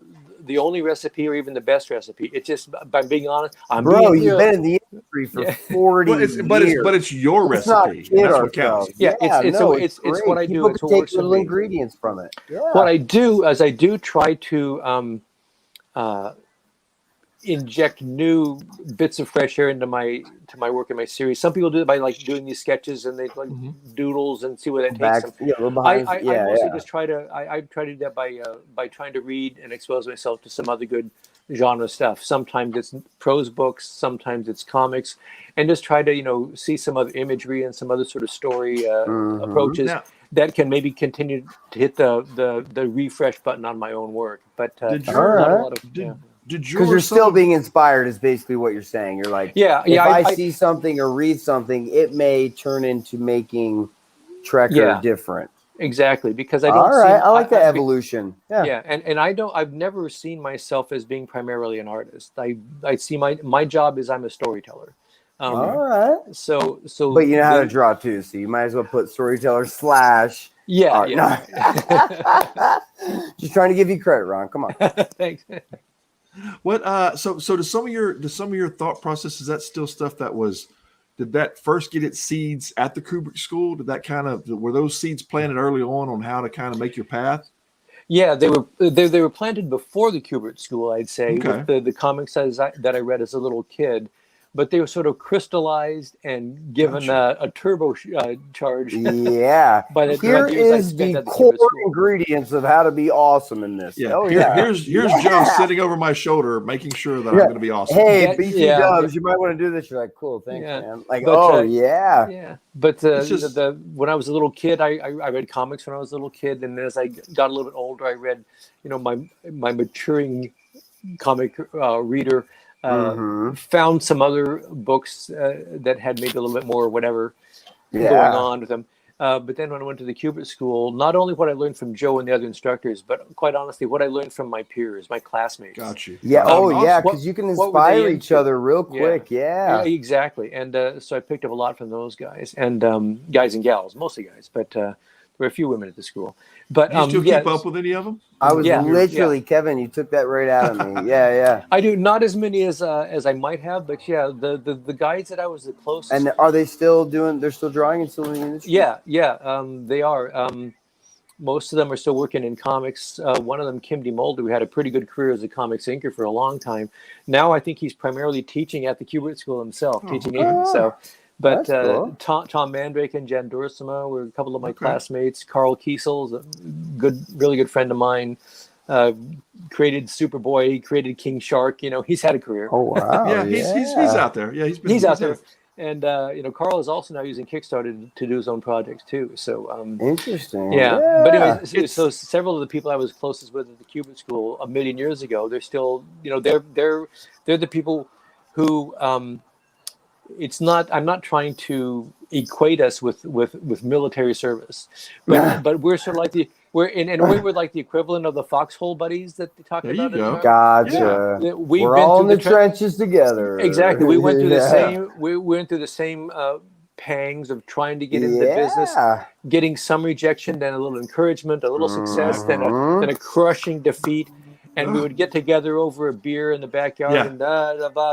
only recipe or even the best recipe. It's just, by being honest, you've been in the industry for 40 years. But it's your recipe. That's what counts. It's what I do. People can take little ingredients from it. Yeah. What I do is I do try to inject new bits of fresh air into my work in my series. Some people do it by like doing these sketches and they like doodles and see where that takes them. I mostly just try to do that by trying to read and expose myself to some other good genre stuff. Sometimes it's prose books, sometimes it's comics, and just try to see some other imagery and some other sort of story approaches that can maybe continue to hit the refresh button on my own work. But because you're still being inspired is basically what you're saying. You're like, if I see something or read something, it may turn into making Trekker different. Exactly, because I don't. All right, I like that evolution. Yeah, and I've never seen myself as being primarily an artist. I see my job is I'm a storyteller. All right. So. But you know how to draw too, so you might as well put storyteller / art. Yeah. Just trying to give you credit, Ron. Come on. Thanks. What so to some of your thought process, is that still stuff did that first get its seeds at the Kubrick School? Were those seeds planted early on how to kind of make your path? Yeah, they were planted before the Kubrick School, I'd say, with the comics that I read as a little kid. But they were sort of crystallized and given a turbo charge. Yeah. Here is the core ingredients of how to be awesome in this. Yeah. Here's Joe sitting over my shoulder, making sure that I'm going to be awesome. Hey, BT Dubs, you might want to do this. You're like, cool, thanks, man. Like, yeah. But when I was a little kid, I read comics when I was a little kid, and as I got a little bit older, I read, my maturing comic reader. Found some other books that had maybe a little bit more whatever going on with them. But then when I went to the Cubit School, not only what I learned from Joe and the other instructors, but quite honestly, what I learned from my peers, my classmates. Got you. Yeah. Awesome. Yeah. Because you can inspire each other real quick. Yeah. Exactly. And so I picked up a lot from those guys and guys and gals, mostly guys, but there were a few women at the school. But you still keep up with any of them? I was literally Kevin. You took that right out of me. Yeah. I do not as many as I might have, but the guys that I was the closest. And are they still doing? They're still drawing and still in the industry. Yeah. They are. Most of them are still working in comics. One of them, Kim DeMolder, who had a pretty good career as a comics inker for a long time. Now I think he's primarily teaching at the Cubit School himself, teaching inking. So. But cool. Tom Mandrake and Jan Dursema were a couple of my classmates. Carl Kiesel's a really good friend of mine. Created Superboy, created King Shark. He's had a career. Oh wow! He's out there. Yeah, he's out there. And Carl is also now using Kickstarter to do his own projects too. So interesting. Yeah. But anyway, so several of the people I was closest with at the Cubit School a million years ago, they're still, they're the people who. I'm not trying to equate us with military service, but we're sort of like we're in a way we're like the equivalent of the foxhole buddies that they talk about. There you go. Gotcha. Yeah. We're all in the trenches together. Exactly. We went through the same. We went through the same pangs of trying to get into the business, getting some rejection, then a little encouragement, a little success, then a crushing defeat. And we would get together over a beer in the backyard, and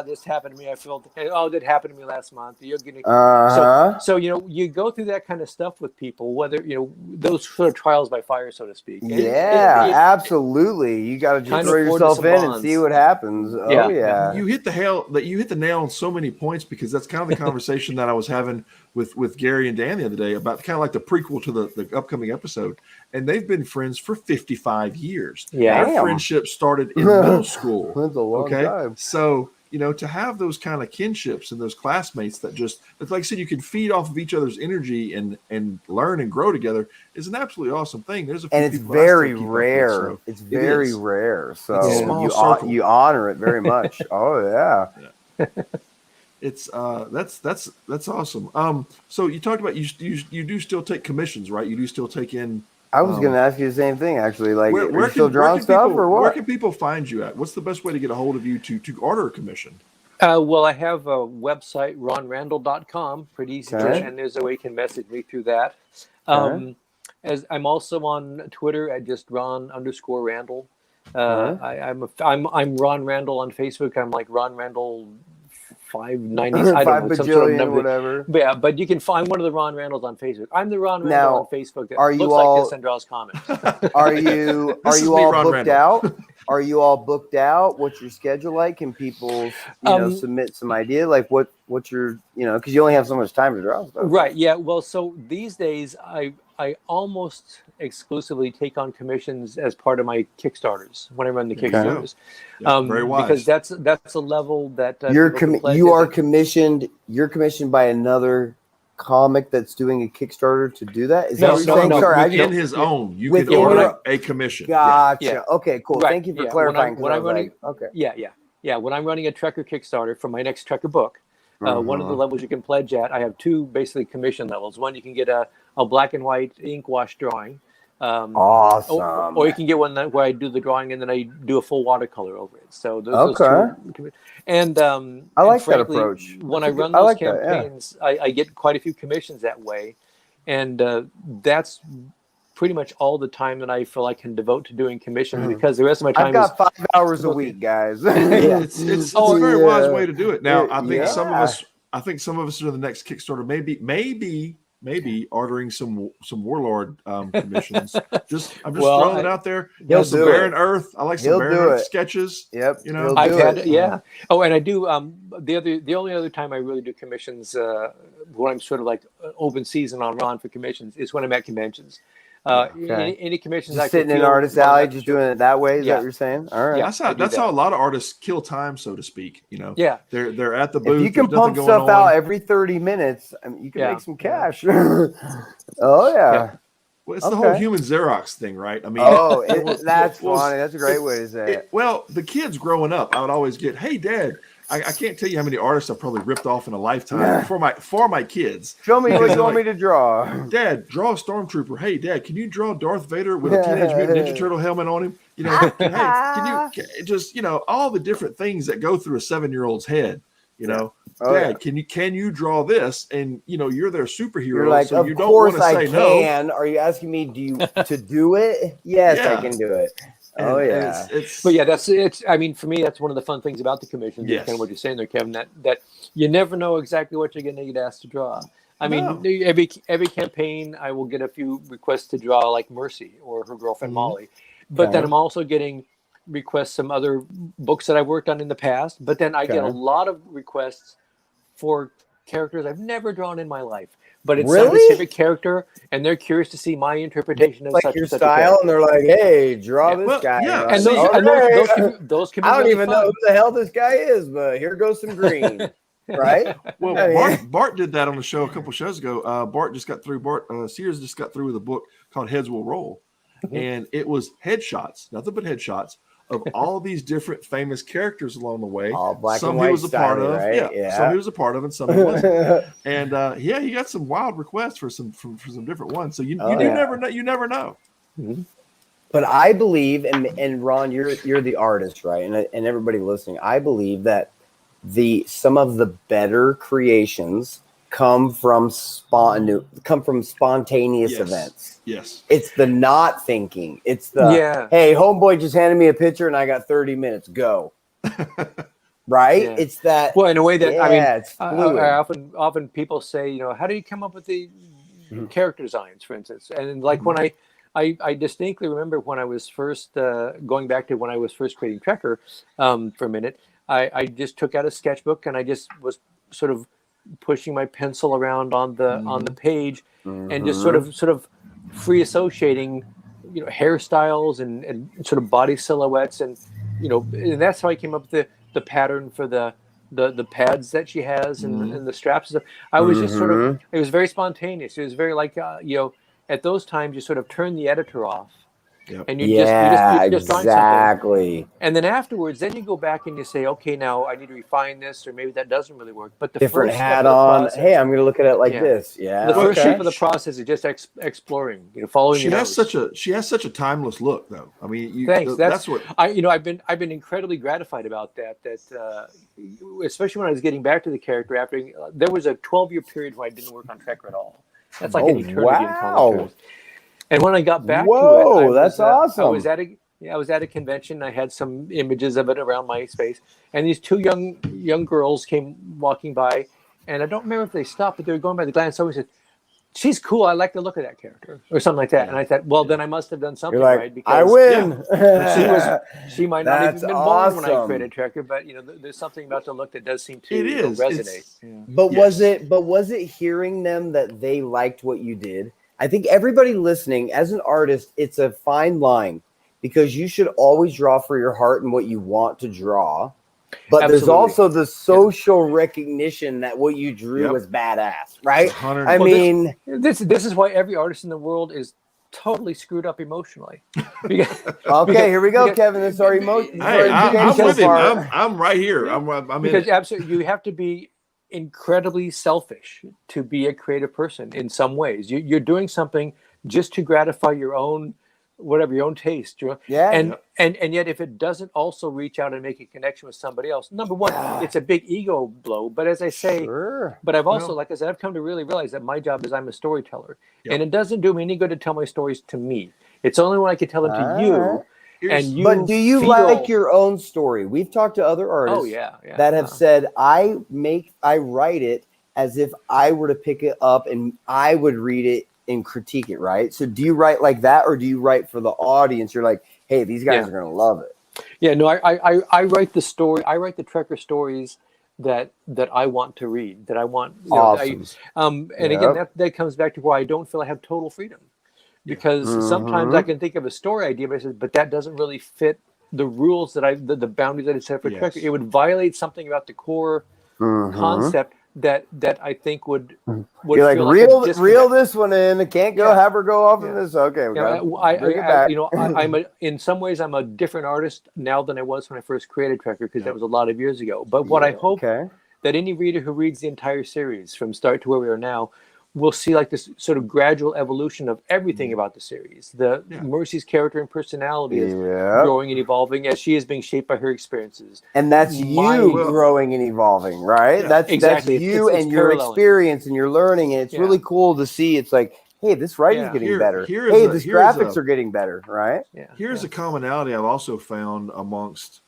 this happened to me. I felt, that happened to me last month. You're getting so you go through that kind of stuff with people, whether those sort of trials by fire, so to speak. Absolutely. You got to just throw yourself in and see what happens. You hit the nail on so many points, because that's kind of the conversation that I was having with Gary and Dan the other day about kind of like the prequel to the upcoming episode. And they've been friends for 55 years. Yeah. Our friendship started in middle school. That's a long time. So, to have those kind of kinships and those classmates that like I said, you can feed off of each other's energy and learn and grow together is an absolutely awesome thing. There's it's very rare. It's very rare. So you honor it very much. It's that's awesome. So you talked about you do still take commissions, right? You do still take in. I was going to ask you the same thing, actually. Like, where are you still drawing stuff or what? Where can people find you at? What's the best way to get a hold of you to order a commission? Well, I have a website, ronrandall.com. Pretty easy, and there's a way you can message me through that. As I'm also on Twitter at just Ron_Randall. I'm Ron Randall on Facebook. I'm like Ron Randall 590. I don't know, some sort of number. Whatever. But you can find one of the Ron Randalls on Facebook. I'm the Ron Randall on Facebook that looks like this and draws comics. Are you all booked out? Are you all booked out? What's your schedule like? Can people submit some idea? Like what's your because you only have so much time to draw stuff. Right. Yeah. Well, so these days I almost exclusively take on commissions as part of my Kickstarters when I run the Kickstarters. Very wise. Because that's a level that you are commissioned. You're commissioned by another comic that's doing a Kickstarter to do that. Is that what you're saying? Sorry, in his own, you can order a commission. Gotcha. Yeah. Okay, cool. Right. Thank you for clarifying. When I'm running, when I'm running a Trekker Kickstarter for my next Trekker book, one of the levels you can pledge at, I have two basically commission levels. One, you can get a black and white ink wash drawing. Awesome. Or you can get one where I do the drawing and then I do a full watercolor over it. So those two. And I like frankly, that approach. When I run those campaigns, I get quite a few commissions that way. And that's pretty much all the time that I feel I can devote to doing commissions because the rest of my time I've got 5 hours a week, guys. It's a very wise way to do it. Now, I think some of us in the next Kickstarter maybe ordering some Warlord commissions. I'm just throwing it out there. Some Barren Earth. I like some Barren Earth sketches. Yep. I've had Oh, and I do. The only other time I really do commissions when I'm sort of like open season on Ron for commissions is when I'm at conventions. Any commissions just sitting in Artist Alley, just doing it that way. Is that what you're saying? All right. That's how a lot of artists kill time, so to speak. They're at the booth. If you can pump stuff out every 30 minutes, you can make some cash. Oh yeah. Well, it's the whole human Xerox thing, right? I mean, that's funny. That's a great way to say it. Well, the kids growing up, I would always get, "Hey, Dad, I can't tell you how many artists I've probably ripped off in a lifetime for my kids. Show me what you want me to draw. Dad, draw a stormtrooper. Hey, Dad, can you draw Darth Vader with a Teenage Mutant Ninja Turtle helmet on him? You know, hey, can you just, you know, all the different things that go through a 7-year-old's head. You know, Dad, can you draw this? And you know, you're their superhero. You're like, so you don't want to say no. Are you asking me to do it? Yes, I can do it. But yeah, it's. I mean, for me, that's one of the fun things about the commission. Yes. Kind of what you're saying there, Kevin. That you never know exactly what you're going to get asked to draw. I mean, every campaign, I will get a few requests to draw like Mercy or her girlfriend Molly, but then I'm also getting requests some other books that I've worked on in the past. But then I get a lot of requests for characters I've never drawn in my life. But it's some specific character, and they're curious to see my interpretation of such your style, and they're like, "Hey, draw this guy." Yeah, and those can be I don't really even know who the hell this guy is, but here goes some green, right? Well, Bart did that on the show a couple shows ago. Sears just got through with a book called Heads Will Roll, and it was headshots, nothing but headshots of all these different famous characters along the way. All black some and white he was a part of, right? Some he was a part of, and some he wasn't. And he got some wild requests for some different ones. So you never know. You never know. Mm-hmm. But I believe, and Ron, you're the artist, right? And everybody listening, I believe that some of the better creations come from spontaneous events. Yes. It's the not thinking. It's the hey, homeboy just handed me a picture and I got 30 minutes. Go. Right? Yeah. It's that. Well, in a way that it's fluid. I often people say, you know, how do you come up with the character designs, for instance? And like when I distinctly remember when I was first going back to when I was first creating Trekker for a minute, I just took out a sketchbook and I just was sort of pushing my pencil around on the page and just sort of free associating, you know, hairstyles and sort of body silhouettes, and you know, and that's how I came up with the pattern for the pads that she has and the straps and stuff. I was just sort of, it was very spontaneous. It was very like you know, at those times you sort of turn the editor off. Yep. And you're just drawing something. And then afterwards, then you go back and you say, okay, now I need to refine this, or maybe that doesn't really work. But the different first hat on. Hey, I'm going to look at it like this. Yeah. The first step of the process is just exploring. You know, following. She has such a timeless look, though. I mean, thanks. That's what I've been incredibly gratified about that. Especially when I was getting back to the character after there was a 12-year period where I didn't work on Trekker at all. That's like an eternity in comic terms. And when I got back to it, that's awesome. I was at a convention. I had some images of it around my space, and these two young girls came walking by, and I don't remember if they stopped, but they were going by the glance. Someone said, "She's cool. I like the look of that character," or something like that. And I thought, well, then I must have done something right, because I win. She might not have even been born when I created Trekker, but you know, there's something about the look that does seem to resonate. But was it hearing them that they liked what you did? I think everybody listening, as an artist, it's a fine line, because you should always draw for your heart and what you want to draw. But there's also the social recognition that what you drew was badass, right? I mean, this is why every artist in the world is totally screwed up emotionally. Here we go, Kevin. It's our emotion. Hey, I'm with him. I'm right here. I'm because absolutely, you have to be incredibly selfish to be a creative person in some ways. You're doing something just to gratify your own taste. And yet if it doesn't also reach out and make a connection with somebody else, number one, it's a big ego blow. But as I say, but I've also, like I said, I've come to really realize that my job is I'm a storyteller, and it doesn't do me any good to tell my stories to me. It's only when I can tell them to you. But do you like your own story? We've talked to other artists that have said, I write it as if I were to pick it up and I would read it and critique it, right? So do you write like that, or do you write for the audience? You're like, hey, these guys are going to love it. Yeah, no, I write the story. I write the Trekker stories that I want to read, that I want. Awesome. And again, that comes back to where I don't feel I have total freedom. Because sometimes I can think of a story idea, but that doesn't really fit the rules that the boundaries that I set for Trekker. It would violate something about the core concept that I think would You're like, reel this one in. It can't go. Have her go off in this. Okay, we got bring it back. In some ways I'm a different artist now than I was when I first created Trekker, because that was a lot of years ago. But what I hope that any reader who reads the entire series from start to where we are now will see like this sort of gradual evolution of everything about the series. Mercy's character and personality is growing and evolving as she is being shaped by her experiences. And that's you growing and evolving, right? Yeah, that's you and your experience and your learning. And it's really cool to see. It's like, hey, this writing's getting better. Hey, this graphics are getting better, right? Yeah. Here's a commonality I've also found amongst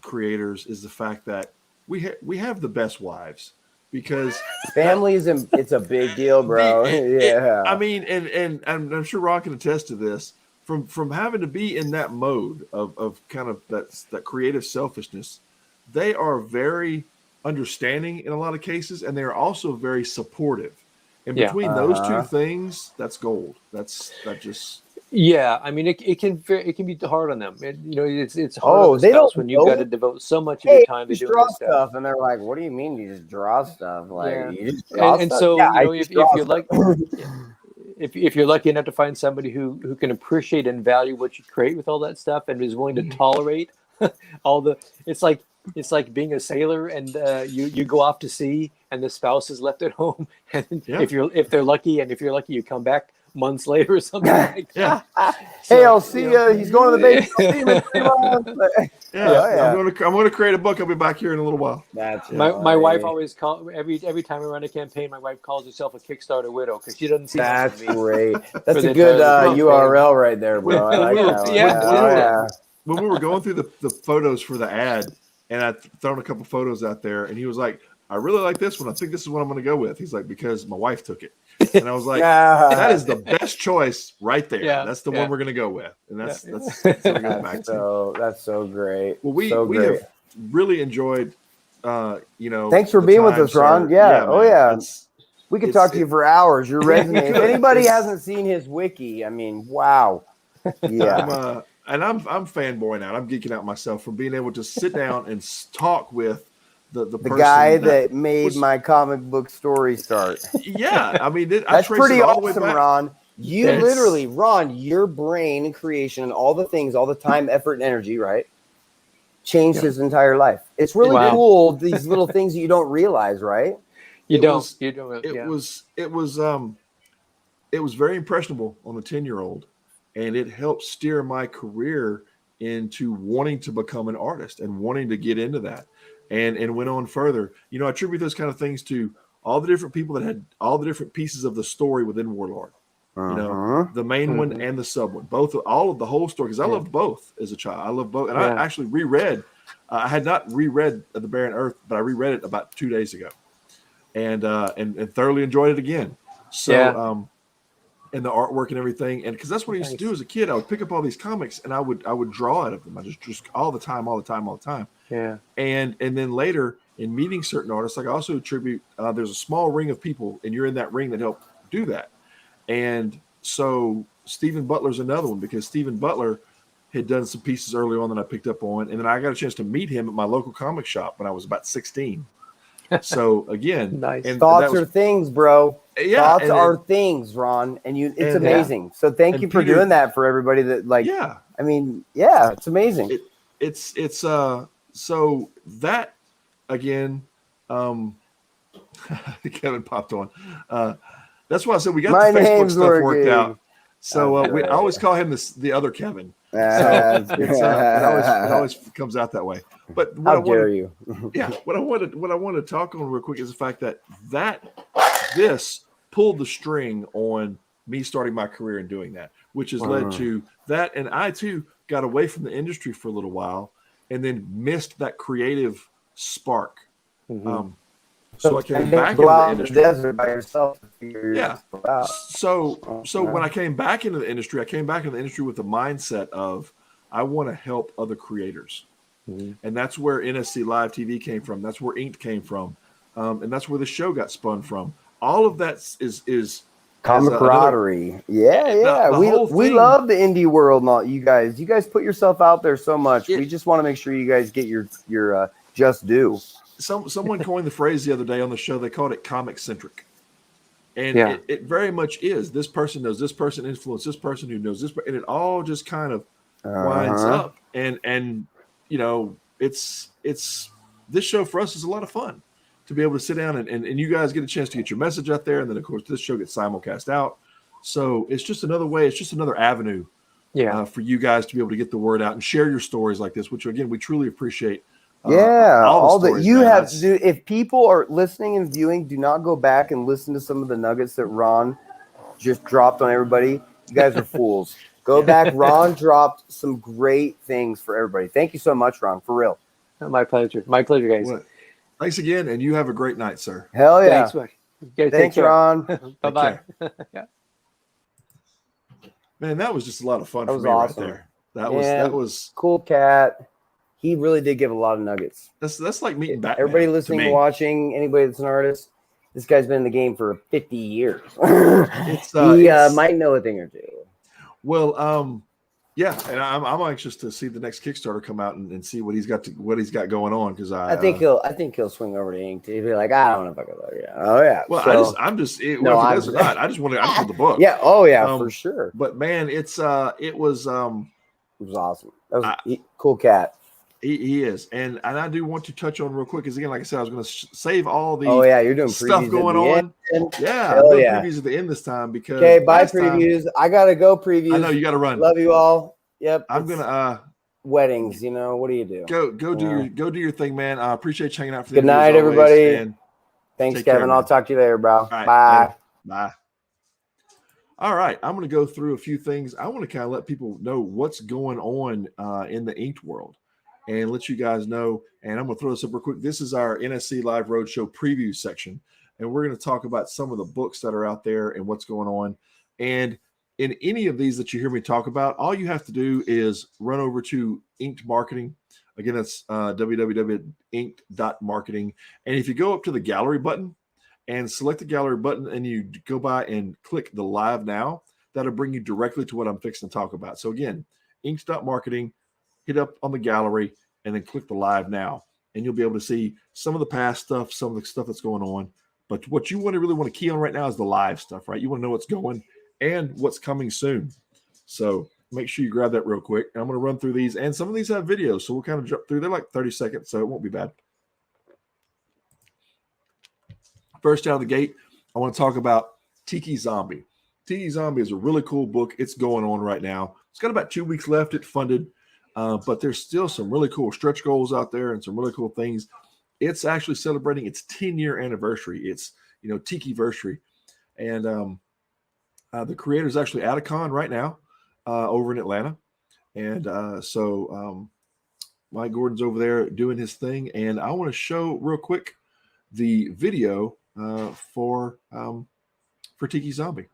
creators is the fact that we have the best wives. Because family it's a big deal, bro. I mean, and I'm sure Ron can attest to this. From having to be in that mode of kind of that creative selfishness, they are very understanding in a lot of cases, and they are also very supportive. And between those two things, that's gold. That just. Yeah, I mean, it can be hard on them. It's hard on the spouse when you've got to devote so much of your time to doing this stuff. And they're like, "What do you mean you just draw stuff?" Like, you just draw stuff? So if you're like, if you're lucky enough to find somebody who can appreciate and value what you create with all that stuff and is willing to tolerate all the, it's like being a sailor and you go off to sea and the spouse is left at home, and if they're lucky and if you're lucky you come back months later or something like that. Hey, I'll see you. He's going to the base. I'm going to create a book. I'll be back here in a little while. That's my wife always calls every time we run a campaign. My wife calls herself a Kickstarter widow because she doesn't see. That's great. That's a good URL right there, bro. I like that. When we were going through the photos for the ad, and I'd thrown a couple photos out there, and he was like, "I really like this one. I think this is what I'm going to go with." He's like, "Because my wife took it." And I was like, that is the best choice right there. Yeah, that's the one we're going to go with. And that's what it goes back to. That's so great. Well, we have really enjoyed, Thanks for being with us, Ron. We could talk to you for hours. Your resume. If anybody hasn't seen his wiki, I mean, wow. Yeah. I'm fanboying out. I'm geeking out myself from being able to sit down and talk with the guy that made my comic book story start. Yeah, I mean, that's pretty awesome, Ron. You literally, Ron, your brain and creation and all the things, all the time, effort, and energy, right, changed his entire life. It's really cool. These little things that you don't realize, right? It was very impressionable on a 10-year-old, and it helped steer my career into wanting to become an artist and wanting to get into that. And went on further. I attribute those kind of things to all the different people that had all the different pieces of the story within Warlord. The main one and the sub one, all of the whole story. Because I loved both as a child. I loved both, and I actually reread. I had not reread the Barren Earth, but I reread it about 2 days ago, and thoroughly enjoyed it again. So, and the artwork and everything, and because that's what I used to do as a kid. I would pick up all these comics and I would draw out of them. I just all the time. Yeah. And then later in meeting certain artists, like I also attribute there's a small ring of people, and you're in that ring that help do that. And so Stephen Butler's another one, because Stephen Butler had done some pieces early on that I picked up on, and then I got a chance to meet him at my local comic shop when I was about 16. So again, nice. And thoughts are things, bro. Yeah, thoughts are things, Ron, and it's amazing. So thank you for doing that for everybody that I mean, it's amazing. It's so that again, Kevin popped on. That's why I said we got the Facebook stuff worked out. So I always call him the other Kevin. It always comes out that way. But what how dare you? What I want to talk on real quick is the fact that this pulled the string on me starting my career and doing that, which has led to that. And I too got away from the industry for a little while, and then missed that creative spark. So I came back into the industry. Desert by yourself. So when I came back into the industry, with the mindset of I want to help other creators. And that's where NSC Live TV came from. That's where Inked came from. And that's where the show got spun from. All of that is camaraderie. We love the indie world and all. You guys put yourself out there so much. We just want to make sure you guys get your just due. someone coined the phrase the other day on the show. They called it comic centric. And it very much is. This person knows this person, influenced this person who knows this, and it all just kind of winds up. And it's this show for us is a lot of fun to be able to sit down and you guys get a chance to get your message out there. And then of course this show gets simulcast out. So it's just another way. It's just another avenue for you guys to be able to get the word out and share your stories like this, which again, we truly appreciate. All that you have to do. If people are listening and viewing, do not go back and listen to some of the nuggets that Ron just dropped on everybody. You guys are fools. Go back. Ron dropped some great things for everybody. Thank you so much, Ron, for real. My pleasure. My pleasure, guys. Well, thanks again, and you have a great night, sir. Hell yeah. Thanks, Mike. Thanks, Ron. Bye-bye. Man, that was just a lot of fun that for was me awesome. right there. That was cool cat. He really did give a lot of nuggets. That's like meeting Batman. Everybody listening and watching, anybody that's an artist, this guy's been in the game for 50 years. He might know a thing or two. Well, and I'm anxious to see the next Kickstarter come out and see what he's got going on because I think he'll swing over to ink. He'll be like, I don't know if I could. Oh yeah. Well, so, I just want the book. Yeah. Oh yeah, for sure. But man, it was awesome. That was cool cat. He is, and I do want to touch on real quick because again, like I said, I was going to save all the you're doing stuff going on. Previews at the end this time because bye previews. I gotta go previews. I know you got to run. Love you all. Yep. I'm gonna weddings. What do you do? Go do your thing, man. I appreciate you hanging out. For Good night, everybody. And thanks, Kevin. I'll talk to you later, bro. Right, bye. Bye. All right, I'm going to go through a few things. I want to kind of let people know what's going on in the inked world. And let you guys know, and I'm going to throw this up real quick. This is our NSC Live Roadshow preview section, and we're going to talk about some of the books that are out there and what's going on. And in any of these that you hear me talk about, all you have to do is run over to Inked Marketing. Again, that's www.inked.marketing. And if you go up to the gallery button and select the gallery button and you go by and click the Live Now, that'll bring you directly to what I'm fixing to talk about. So again, inked.marketing. Hit up on the gallery and then click the Live Now, and you'll be able to see some of the past stuff, some of the stuff that's going on. But what you really want to key on right now is the live stuff, right? You want to know what's going and what's coming soon. So make sure you grab that real quick. And I'm going to run through these, and some of these have videos, so we'll kind of jump through. They're like 30 seconds, so it won't be bad. First out of the gate, I want to talk about Tiki Zombie. Tiki Zombie is a really cool book. It's going on right now. It's got about 2 weeks left. It's funded. But there's still some really cool stretch goals out there and some really cool things. It's actually celebrating its 10-year anniversary. It's, Tiki-versary. And the creator is actually at a con right now over in Atlanta. And so Mike Gordon's over there doing his thing. And I want to show real quick the video for Tiki Zombie.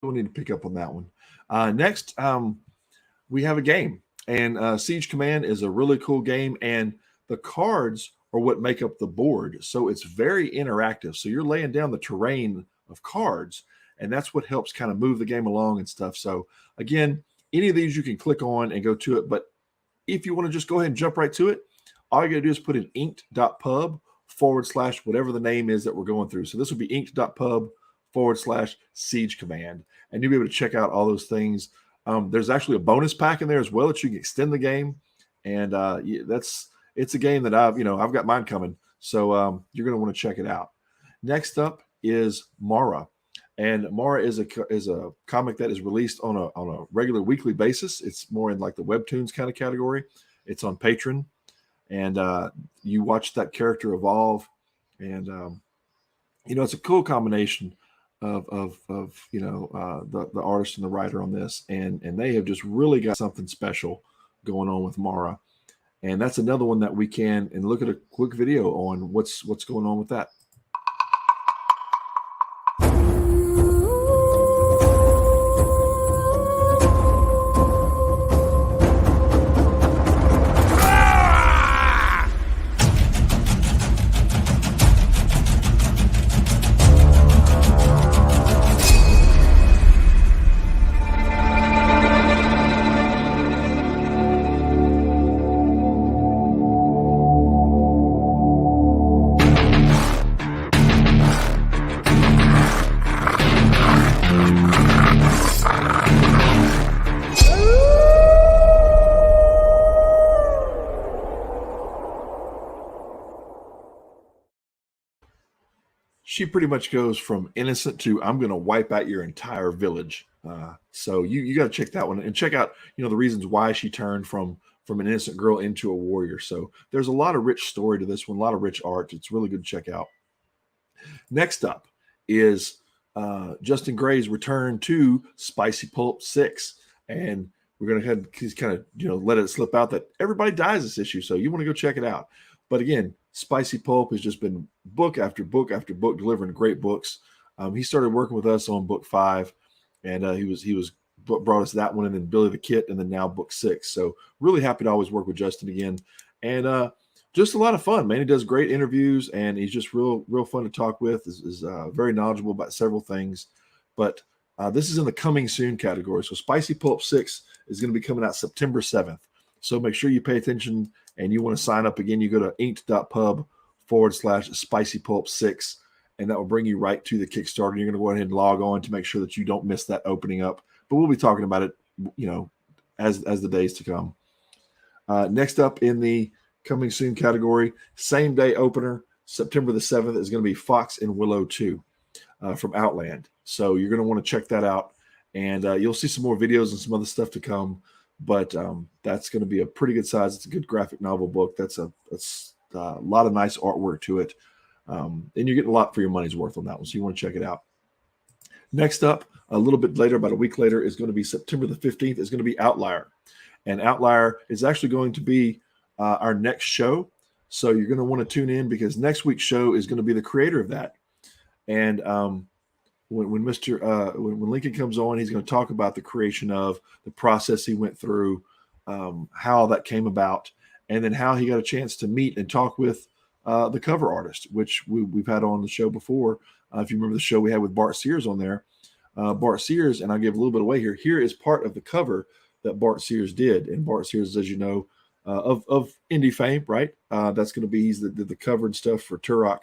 We'll need to pick up on that one. Next, we have a game, and Siege Command is a really cool game, and the cards are what make up the board. So it's very interactive. So you're laying down the terrain of cards, and that's what helps kind of move the game along and stuff. So again, any of these you can click on and go to it. But if you want to just go ahead and jump right to it, all you got to do is put in inked.pub / whatever the name is that we're going through. So this will be inked.pub / Siege Command, and you'll be able to check out all those things. There's actually a bonus pack in there as well that you can extend the game, and it's a game that I've got mine coming, so you're going to want to check it out. Next up is Mara, and Mara is a comic that is released on a regular weekly basis. It's more in like the webtoons kind of category. It's on Patreon, and you watch that character evolve, and it's a cool combination of the artist and the writer on this, and they have just really got something special going on with Mara. And that's another one that we can, and look at a quick video on what's going on with that. She pretty much goes from innocent to I'm going to wipe out your entire village. So you got to check that one and check out, the reasons why she turned from an innocent girl into a warrior. So there's a lot of rich story to this one, a lot of rich art. It's really good to check out. Next up is Justin Gray's return to Spicy Pulp 6. And we're going to kind of let it slip out that everybody dies this issue. So you want to go check it out. But again, Spicy Pulp has just been book after book after book, delivering great books. He started working with us on book 5, and he brought us that one, and then Billy the Kid, and then now book 6. So really happy to always work with Justin again, and just a lot of fun, man. He does great interviews, and he's just real fun to talk with. Is very knowledgeable about several things. But this is in the coming soon category. So Spicy Pulp 6 is going to be coming out September 7th. So make sure you pay attention. And you want to sign up again, you go to inked.pub/Spicy Pulp 6, and that will bring you right to the Kickstarter. You're going to go ahead and log on to make sure that you don't miss that opening up. But we'll be talking about it, as the days to come. Next up in the coming soon category, same day opener, September the 7th, is going to be Fox and Willow 2 from Outland. So you're going to want to check that out, and you'll see some more videos and some other stuff to come. But that's going to be a pretty good size. It's a good graphic novel book. That's a lot of nice artwork to it. And you're getting a lot for your money's worth on that one. So you want to check it out. Next up, a little bit later, about a week later, is going to be September the 15th, is going to be Outlier. And Outlier is actually going to be our next show. So you're going to want to tune in, because next week's show is going to be the creator of that. And when Lincoln comes on, he's going to talk about the creation of the process he went through, how that came about, and then how he got a chance to meet and talk with the cover artist, which we've had on the show before. If you remember the show we had with Bart Sears on there, Bart Sears, and I'll give a little bit away here. Here is part of the cover that Bart Sears did, and Bart Sears, as you know, of indie fame, right? That's going to be he's the cover and stuff for Turok.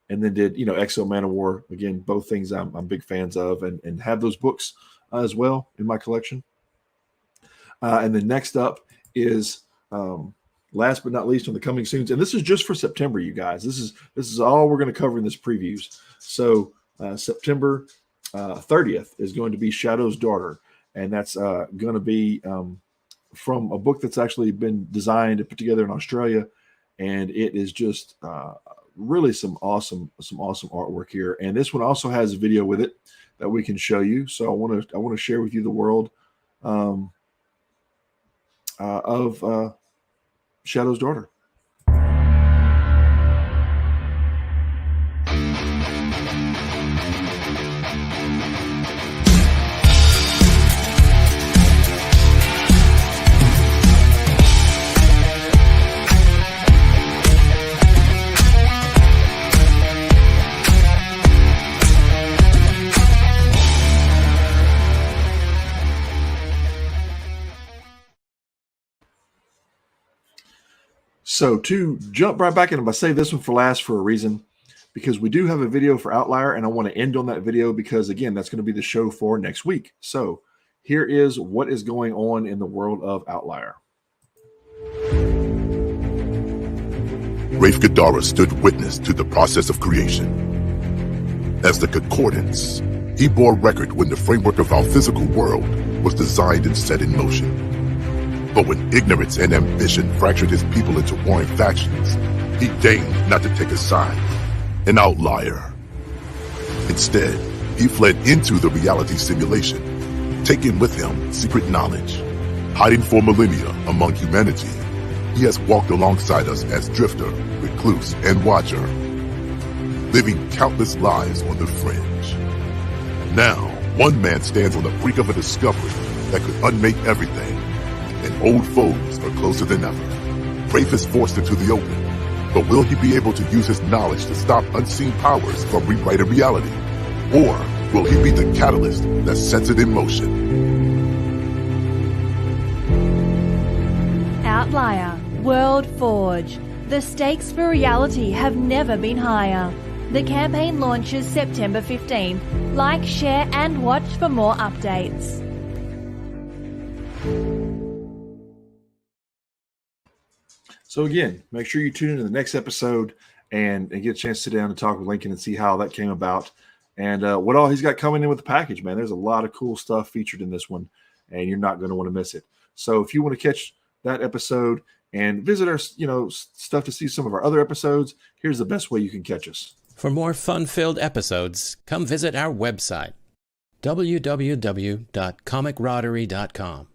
And then did, Exo Manowar, again, both things I'm big fans of, and have those books as well in my collection. And then next up is, last but not least on the coming soons, and this is just for September, you guys. This is all we're going to cover in this previews. So September 30th is going to be Shadow's Daughter, and that's going to be from a book that's actually been designed and put together in Australia, and it is just really some awesome artwork here. And this one also has a video with it that we can show you. So I want to share with you the world of Shadow's Daughter. So to jump right back in, I say this one for last for a reason, because we do have a video for Outlier, and I want to end on that video because, again, that's going to be the show for next week. So here is what is going on in the world of Outlier. Rafe Gadara stood witness to the process of creation. As the concordance, he bore record when the framework of our physical world was designed and set in motion. But when ignorance and ambition fractured his people into warring factions, he deigned not to take a side, an outlier. Instead, he fled into the reality simulation, taking with him secret knowledge, hiding for millennia among humanity he has walked alongside us as drifter, recluse, and watcher, living countless lives on the fringe. Now, one man stands on the brink of a discovery that could unmake everything, and old foes are closer than ever. Rafe is forced into the open, but will he be able to use his knowledge to stop unseen powers from rewriting reality? Or will he be the catalyst that sets it in motion? Outlier, World Forge. The stakes for reality have never been higher. The campaign launches September 15th. Like, share, and watch for more updates. So again, make sure you tune into the next episode and get a chance to sit down and talk with Lincoln and see how that came about and what all he's got coming in with the package, man. There's a lot of cool stuff featured in this one, and you're not going to want to miss it. So if you want to catch that episode and visit our, stuff to see some of our other episodes, here's the best way you can catch us. For more fun-filled episodes, come visit our website, www.comicrottery.com.